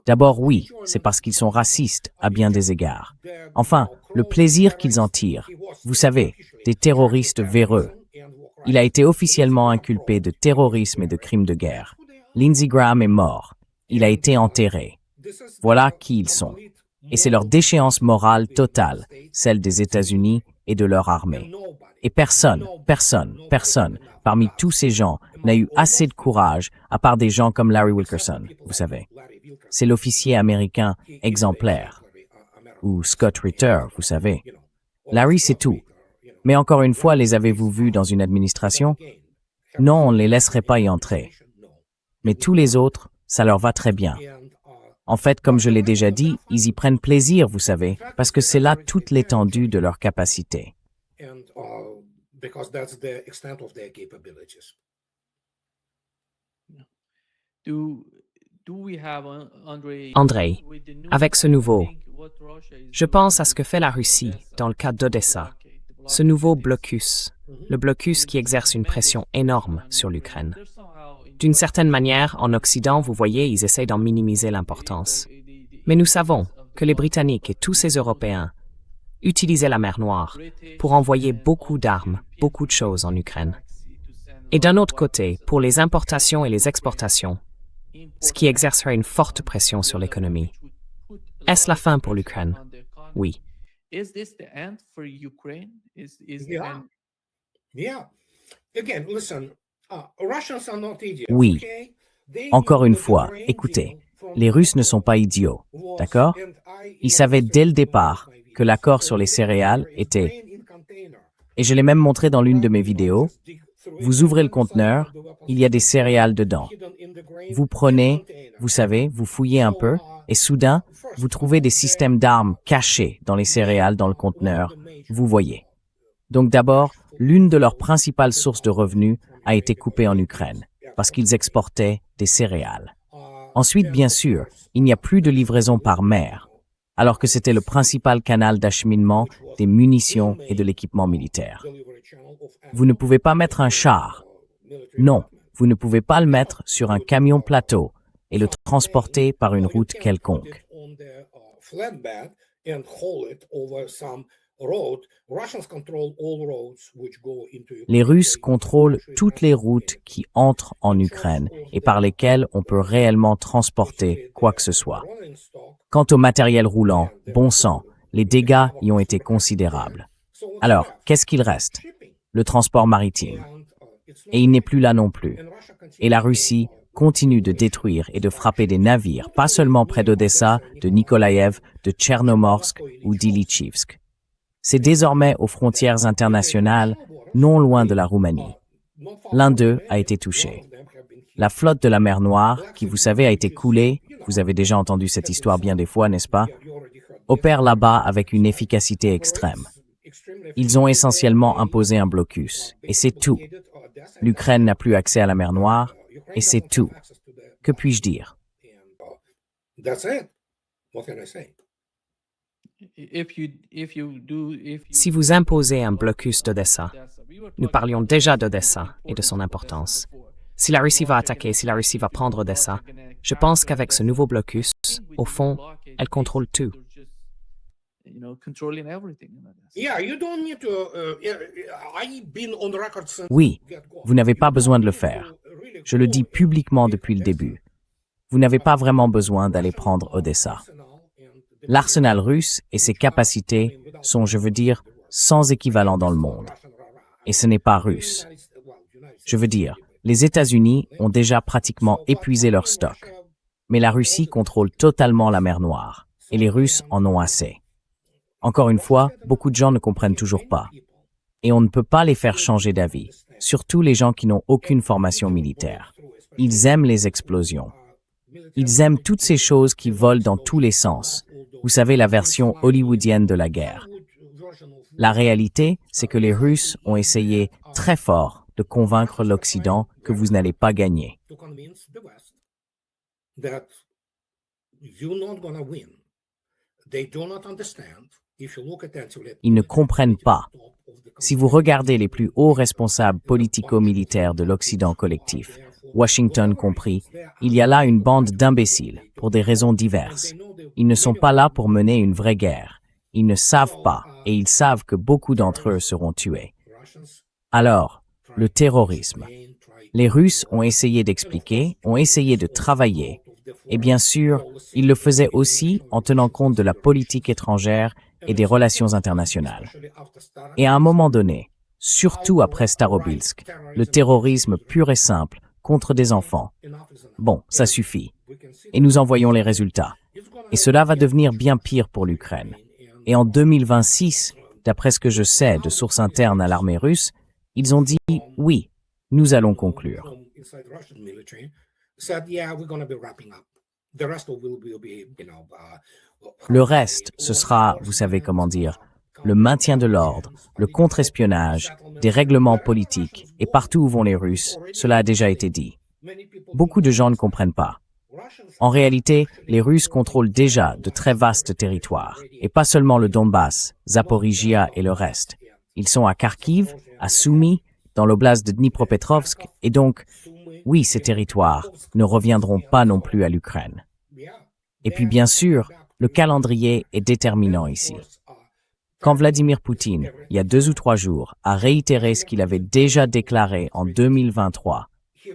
Speaker 2: D'abord, oui, c'est parce qu'ils sont racistes à bien des égards. Enfin, le plaisir qu'ils en tirent. Vous savez, des terroristes véreux. Il a été officiellement inculpé de terrorisme et de crimes de guerre. Lindsey Graham est mort. Il a été enterré. Voilà qui ils sont. Et c'est leur déchéance morale totale, celle des États-Unis et de leur armée. Et personne, parmi tous ces gens, n'a eu assez de courage, à part des gens comme Larry Wilkerson, vous savez. C'est l'officier américain exemplaire. Ou Scott Ritter, vous savez. Larry, c'est tout. Mais encore une fois, les avez-vous vus dans une administration? Non, on ne les laisserait pas y entrer. Mais tous les autres, ça leur va très bien. En fait, comme je l'ai déjà dit, ils y prennent plaisir, vous savez, parce que c'est là toute l'étendue de leur capacité.
Speaker 1: Andrei, avec ce nouveau, je pense à ce que fait la Russie dans le cas d'Odessa, ce nouveau blocus, le blocus qui exerce une pression énorme sur l'Ukraine. D'une certaine manière, en Occident, vous voyez, ils essayent d'en minimiser l'importance. Mais nous savons que les Britanniques et tous ces Européens utilisaient la mer Noire pour envoyer beaucoup d'armes, beaucoup de choses en Ukraine. Et d'un autre côté, pour les importations et les exportations, ce qui exercerait une forte pression sur l'économie. Est-ce la fin pour l'Ukraine? Oui.
Speaker 2: Oui. Encore une fois, écoutez, les Russes ne sont pas idiots, d'accord? Ils savaient dès le départ que l'accord sur les céréales était, et je l'ai même montré dans l'une de mes vidéos, vous ouvrez le conteneur, il y a des céréales dedans. Vous prenez, vous savez, vous fouillez un peu, et soudain, vous trouvez des systèmes d'armes cachés dans les céréales dans le conteneur, vous voyez. Donc d'abord, l'une de leurs principales sources de revenus a été coupée en Ukraine, parce qu'ils exportaient des céréales. Ensuite, bien sûr, il n'y a plus de livraison par mer, alors que c'était le principal canal d'acheminement des munitions et de l'équipement militaire. Vous ne pouvez pas mettre un char. Non, vous ne pouvez pas le mettre sur un camion plateau et le transporter par une route quelconque. Les Russes contrôlent toutes les routes qui entrent en Ukraine et par lesquelles on peut réellement transporter quoi que ce soit. Quant au matériel roulant, bon sang, les dégâts y ont été considérables. Alors, qu'est-ce qu'il reste? Le transport maritime. Et il n'est plus là non plus. Et la Russie continue de détruire et de frapper des navires, pas seulement près d'Odessa, de Nikolaïev, de Tchernomorsk ou d'Ilychivsk. C'est désormais aux frontières internationales, non loin de la Roumanie. L'un d'eux a été touché. La flotte de la mer Noire, qui vous savez a été coulée, vous avez déjà entendu cette histoire bien des fois, n'est-ce pas, opère là-bas avec une efficacité extrême. Ils ont essentiellement imposé un blocus, et c'est tout. L'Ukraine n'a plus accès à la mer Noire, et c'est tout. Que puis-je dire?
Speaker 1: Si vous imposez un blocus d'Odessa, nous parlions déjà d'Odessa et de son importance. Si la Russie va attaquer, si la Russie va prendre Odessa, je pense qu'avec ce nouveau blocus, au fond, elle contrôle tout.
Speaker 3: Yeah, you don't need to. I've been on record since
Speaker 2: Oui,
Speaker 3: get-go.
Speaker 2: vous n'avez pas besoin de le faire. Je le dis publiquement depuis le début. Vous n'avez pas vraiment besoin d'aller prendre Odessa. L'arsenal russe et ses capacités sont, je veux dire, sans équivalent dans le monde. Et ce n'est pas russe. Je veux dire, les États-Unis ont déjà pratiquement épuisé leur stock. Mais la Russie contrôle totalement la mer Noire. Et les Russes en ont assez. Encore une fois, beaucoup de gens ne comprennent toujours pas. Et on ne peut pas les faire changer d'avis, surtout les gens qui n'ont aucune formation militaire. Ils aiment les explosions. Ils aiment toutes ces choses qui volent dans tous les sens. Vous savez, la version hollywoodienne de la guerre. La réalité, c'est que les Russes ont essayé très fort de convaincre l'Occident que vous n'allez pas gagner.
Speaker 3: To convince the West that you're not gonna win. They do not understand. If you look attentively at
Speaker 2: Ils ne comprennent pas. Si vous regardez les plus hauts responsables politico-militaires de l'Occident collectif, Washington compris, il y a là une bande d'imbéciles, pour des raisons diverses. Ils ne sont pas là pour mener une vraie guerre. Ils ne savent pas, et ils savent que beaucoup d'entre eux seront tués. Alors, le terrorisme. Les Russes ont essayé d'expliquer, ont essayé de travailler, et bien sûr, ils le faisaient aussi en tenant compte de la politique étrangère et des relations internationales. Et à un moment donné, surtout après Starobilsk, le terrorisme pur et simple contre des enfants. Bon, ça suffit. Et nous en voyons les résultats. Et cela va devenir bien pire pour l'Ukraine. Et en 2026, d'après ce que je sais de sources internes à l'armée russe, ils ont dit « oui, nous allons conclure ».
Speaker 3: inside Russian military said, yeah, we're gonna be wrapping up. The rest will be,
Speaker 2: Le reste, ce sera, vous savez comment dire, le maintien de l'ordre, le contre-espionnage, des règlements politiques, et partout où vont les Russes, cela a déjà été dit. Beaucoup de gens ne comprennent pas. En réalité, les Russes contrôlent déjà de très vastes territoires, et pas seulement le Donbass, Zaporizhia et le reste. Ils sont à Kharkiv, à Soumy, dans l'oblast de Dnipropetrovsk, et donc, oui, ces territoires ne reviendront pas non plus à l'Ukraine. Et puis bien sûr, le calendrier est déterminant ici. Quand Vladimir Poutine, il y a 2 ou 3 jours, a réitéré ce qu'il avait déjà déclaré en 2023,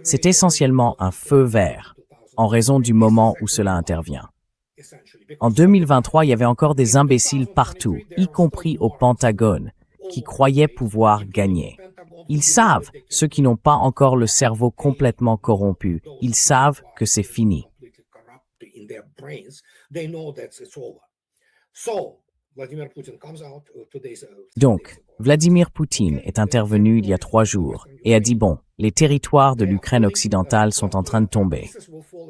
Speaker 2: c'est essentiellement un feu vert, en raison du moment où cela intervient. En 2023, il y avait encore des imbéciles partout, y compris au Pentagone, qui croyaient pouvoir gagner. Ils savent, ceux qui n'ont pas encore le cerveau complètement corrompu, ils savent que c'est fini. Donc, Vladimir Poutine est intervenu il y a 3 jours et a dit bon, les territoires de l'Ukraine occidentale sont en train de tomber.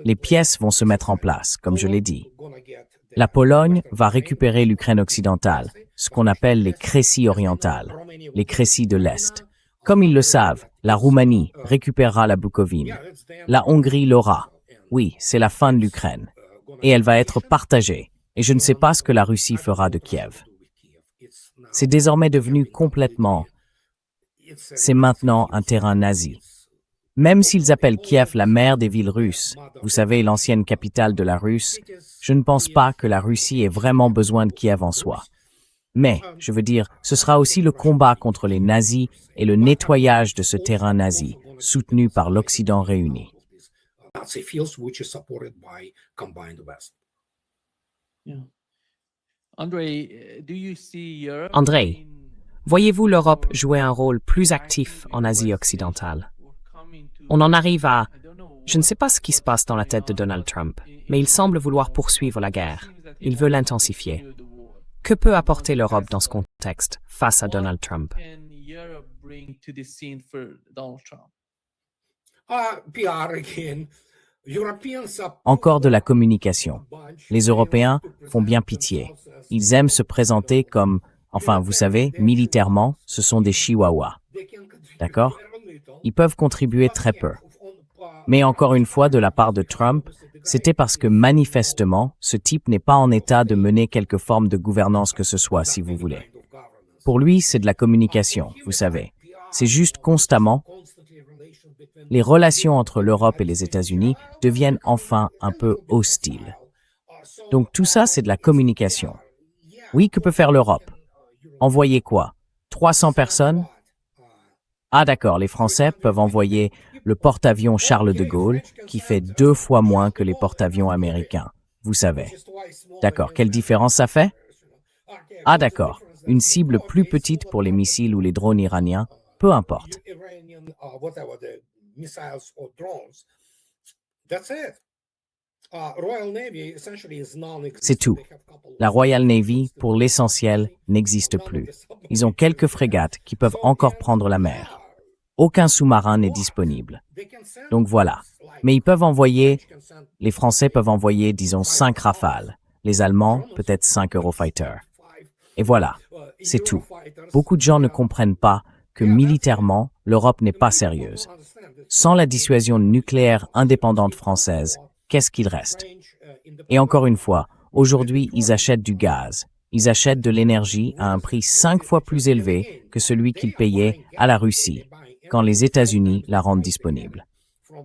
Speaker 2: Les pièces vont se mettre en place, comme je l'ai dit. La Pologne va récupérer l'Ukraine occidentale, ce qu'on appelle les Crécies orientales, les Crécies de l'Est. Comme ils le savent, la Roumanie récupérera la Bukovine. La Hongrie l'aura. Oui, c'est la fin de l'Ukraine. Et elle va être partagée. Et je ne sais pas ce que la Russie fera de Kiev. C'est désormais devenu complètement... C'est maintenant un terrain nazi. Même s'ils appellent Kiev la mère des villes russes, vous savez, l'ancienne capitale de la Russe, je ne pense pas que la Russie ait vraiment besoin de Kiev en soi. Mais, je veux dire, ce sera aussi le combat contre les nazis et le nettoyage de ce terrain nazi, soutenu par l'Occident réuni.
Speaker 1: Andrei, voyez-vous l'Europe jouer un rôle plus actif en Asie occidentale? On en arrive à... Je ne sais pas ce qui se passe dans la tête de Donald Trump, mais il semble vouloir poursuivre la guerre. Il veut l'intensifier. Que peut apporter l'Europe dans ce contexte face à Donald Trump?
Speaker 2: Encore de la communication. Les Européens font bien pitié. Ils aiment se présenter comme, enfin, vous savez, militairement, ce sont des chihuahuas. D'accord? Ils peuvent contribuer très peu. Mais encore une fois, de la part de Trump, c'était parce que manifestement, ce type n'est pas en état de mener quelque forme de gouvernance que ce soit, si vous voulez. Pour lui, c'est de la communication, vous savez. C'est juste constamment. Les relations entre l'Europe et les États-Unis deviennent enfin un peu hostiles. Donc tout ça, c'est de la communication. Oui, que peut faire l'Europe? Envoyer quoi? 300 personnes? Ah d'accord, les Français peuvent envoyer le porte-avions Charles de Gaulle, qui fait 2 fois moins que les porte-avions américains, vous savez. D'accord, quelle différence ça fait? Ah d'accord, une cible plus petite pour les missiles ou les drones iraniens, peu importe. C'est tout. La Royal Navy, pour l'essentiel, n'existe plus. Ils ont quelques frégates qui peuvent encore prendre la mer. Aucun sous-marin n'est disponible. Donc voilà. Mais ils peuvent envoyer, les Français peuvent envoyer, disons, 5 Rafales. Les Allemands, peut-être 5 Eurofighter. Et voilà, c'est tout. Beaucoup de gens ne comprennent pas que militairement, l'Europe n'est pas sérieuse. Sans la dissuasion nucléaire indépendante française, qu'est-ce qu'il reste? Et encore une fois, aujourd'hui, ils achètent du gaz. Ils achètent de l'énergie à un prix 5 fois plus élevé que celui qu'ils payaient à la Russie, quand les États-Unis la rendent disponible.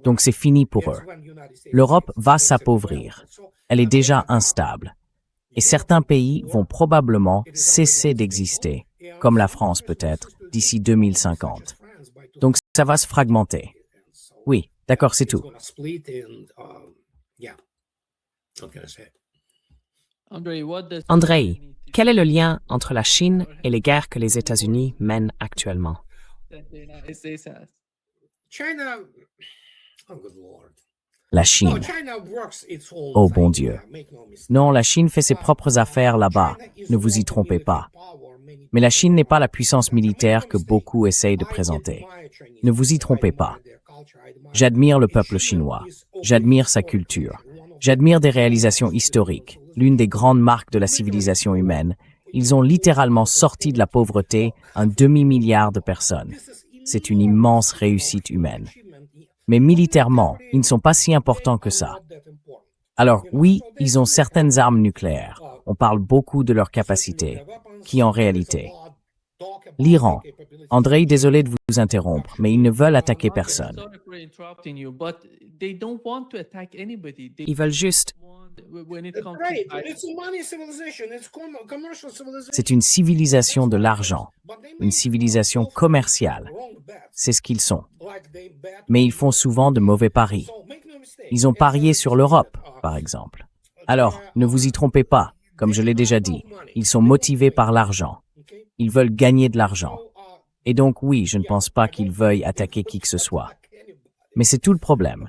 Speaker 2: Donc c'est fini pour eux. L'Europe va s'appauvrir. Elle est déjà instable. Et certains pays vont probablement cesser d'exister, comme la France peut-être, d'ici 2050. Donc ça va se fragmenter. Oui, d'accord, c'est tout.
Speaker 1: Andrei, quel est le lien entre la Chine et les guerres que les États-Unis mènent actuellement?
Speaker 2: La Chine. Oh bon Dieu. Non, la Chine fait ses propres affaires là-bas, ne vous y trompez pas. Mais la Chine n'est pas la puissance militaire que beaucoup essayent de présenter. Ne vous y trompez pas. J'admire le peuple chinois. J'admire sa culture. J'admire des réalisations historiques, l'une des grandes marques de la civilisation humaine. Ils ont littéralement sorti de la pauvreté un demi-milliard de personnes. C'est une immense réussite humaine. Mais militairement, ils ne sont pas si importants que ça. Alors oui, ils ont certaines armes nucléaires. On parle beaucoup de leur capacité, qui en réalité. L'Iran. Andrei, désolé de vous interrompre, mais ils ne veulent attaquer personne.
Speaker 1: Ils veulent juste...
Speaker 2: C'est une civilisation de l'argent, une civilisation commerciale. C'est ce qu'ils sont. Mais ils font souvent de mauvais paris. Ils ont parié sur l'Europe, par exemple. Alors, ne vous y trompez pas, comme je l'ai déjà dit, ils sont motivés par l'argent. Ils veulent gagner de l'argent. Et donc oui, je ne pense pas qu'ils veuillent attaquer qui que ce soit. Mais c'est tout le problème.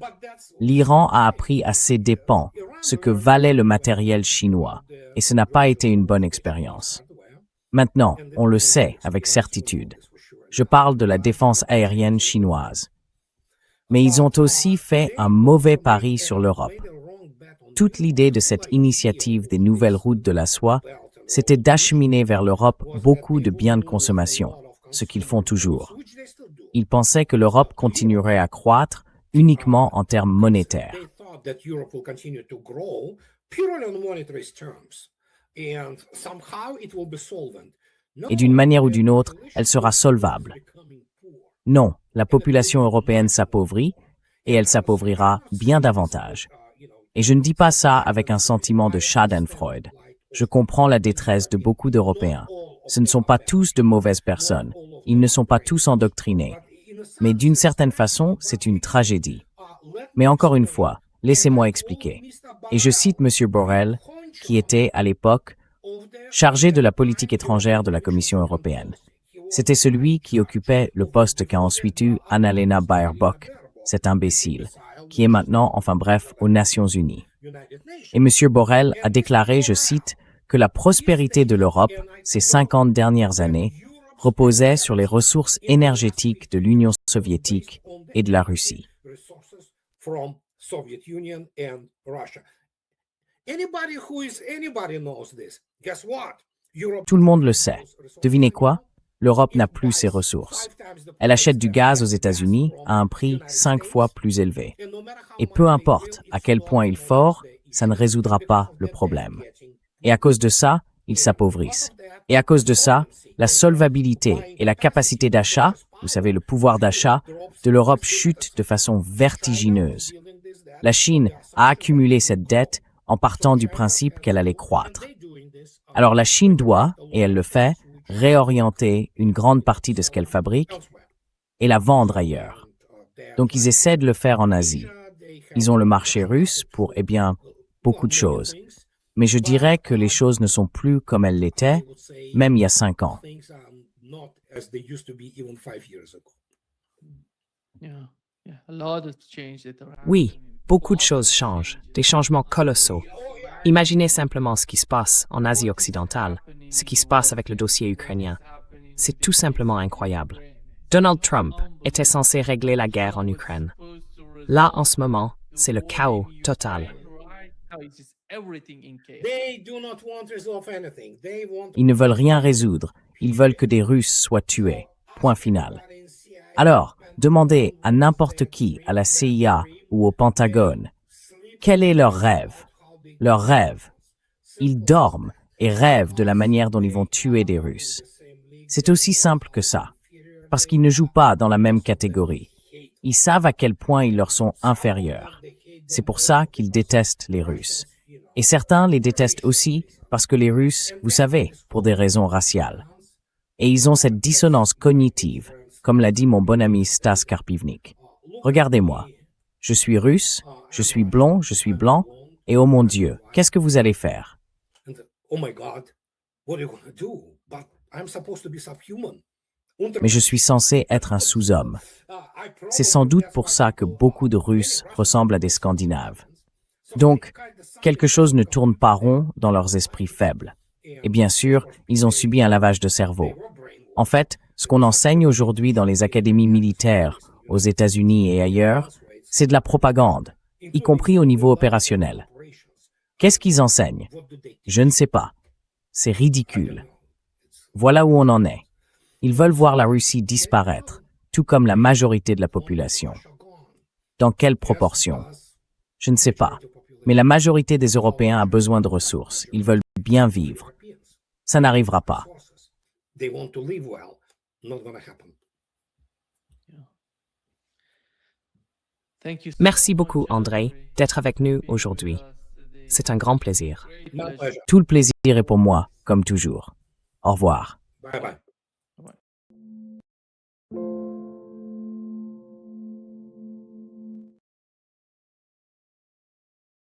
Speaker 2: L'Iran a appris à ses dépens ce que valait le matériel chinois, et ce n'a pas été une bonne expérience. Maintenant, on le sait avec certitude. Je parle de la défense aérienne chinoise. Mais ils ont aussi fait un mauvais pari sur l'Europe. Toute l'idée de cette initiative des nouvelles routes de la soie, c'était d'acheminer vers l'Europe beaucoup de biens de consommation, ce qu'ils font toujours. Ils pensaient que l'Europe continuerait à croître uniquement en termes monétaires. Et d'une manière ou d'une autre, elle sera solvable. Non, la population européenne s'appauvrit, et elle s'appauvrira bien davantage. Et je ne dis pas ça avec un sentiment de schadenfreude. Je comprends la détresse de beaucoup d'Européens. Ce ne sont pas tous de mauvaises personnes. Ils ne sont pas tous endoctrinés. Mais d'une certaine façon, c'est une tragédie. Mais encore une fois, laissez-moi expliquer. Et je cite M. Borrell, qui était, à l'époque, chargé de la politique étrangère de la Commission européenne. C'était celui qui occupait le poste qu'a ensuite eu Annalena Baerbock, cet imbécile, qui est maintenant, enfin bref, aux Nations Unies. Et M. Borrell a déclaré, je cite, que la prospérité de l'Europe, ces 50 dernières années, reposait sur les ressources énergétiques de l'Union soviétique et de la Russie. Tout le monde le sait. Devinez quoi? L'Europe n'a plus ses ressources. Elle achète du gaz aux États-Unis à un prix 5 fois plus élevé. Et peu importe à quel point il est fort, ça ne résoudra pas le problème. Et à cause de ça, ils s'appauvrissent. Et à cause de ça, la solvabilité et la capacité d'achat, vous savez, le pouvoir d'achat de l'Europe chute de façon vertigineuse. La Chine a accumulé cette dette en partant du principe qu'elle allait croître. Alors la Chine doit, et elle le fait, réorienter une grande partie de ce qu'elle fabrique et la vendre ailleurs. Donc ils essaient de le faire en Asie. Ils ont le marché russe pour, beaucoup de choses. Mais je dirais que les choses ne sont plus comme elles l'étaient, même il y a 5 ans.
Speaker 1: Oui, beaucoup de choses changent, des changements colossaux. Imaginez simplement ce qui se passe en Asie occidentale, ce qui se passe avec le dossier ukrainien. C'est tout simplement incroyable. Donald Trump était censé régler la guerre en Ukraine. Là, en ce moment, c'est le chaos total.
Speaker 2: Ils ne veulent rien résoudre, ils veulent que des Russes soient tués. Point final. Alors, demandez à n'importe qui, à la CIA ou au Pentagone, quel est leur rêve? Leur rêve. Ils dorment et rêvent de la manière dont ils vont tuer des Russes. C'est aussi simple que ça, parce qu'ils ne jouent pas dans la même catégorie. Ils savent à quel point ils leur sont inférieurs. C'est pour ça qu'ils détestent les Russes. Et certains les détestent aussi parce que les Russes, vous savez, pour des raisons raciales. Et ils ont cette dissonance cognitive, comme l'a dit mon bon ami Stas Karpivnik. Regardez-moi. Je suis russe, je suis blond, je suis blanc, et oh mon Dieu, qu'est-ce que vous allez faire? Mais je suis censé être un sous-homme. C'est sans doute pour ça que beaucoup de Russes ressemblent à des Scandinaves. Donc, quelque chose ne tourne pas rond dans leurs esprits faibles. Et bien sûr, ils ont subi un lavage de cerveau. En fait, ce qu'on enseigne aujourd'hui dans les académies militaires, aux États-Unis et ailleurs, c'est de la propagande, y compris au niveau opérationnel. Qu'est-ce qu'ils enseignent? Je ne sais pas. C'est ridicule. Voilà où on en est. Ils veulent voir la Russie disparaître, tout comme la majorité de la population. Dans quelle proportion? Je ne sais pas. Mais la majorité des Européens a besoin de ressources. Ils veulent bien vivre. Ça n'arrivera pas.
Speaker 1: Merci beaucoup, André, d'être avec nous aujourd'hui. C'est un grand plaisir.
Speaker 2: Tout le plaisir est pour moi, comme toujours. Au revoir.
Speaker 3: Bye bye.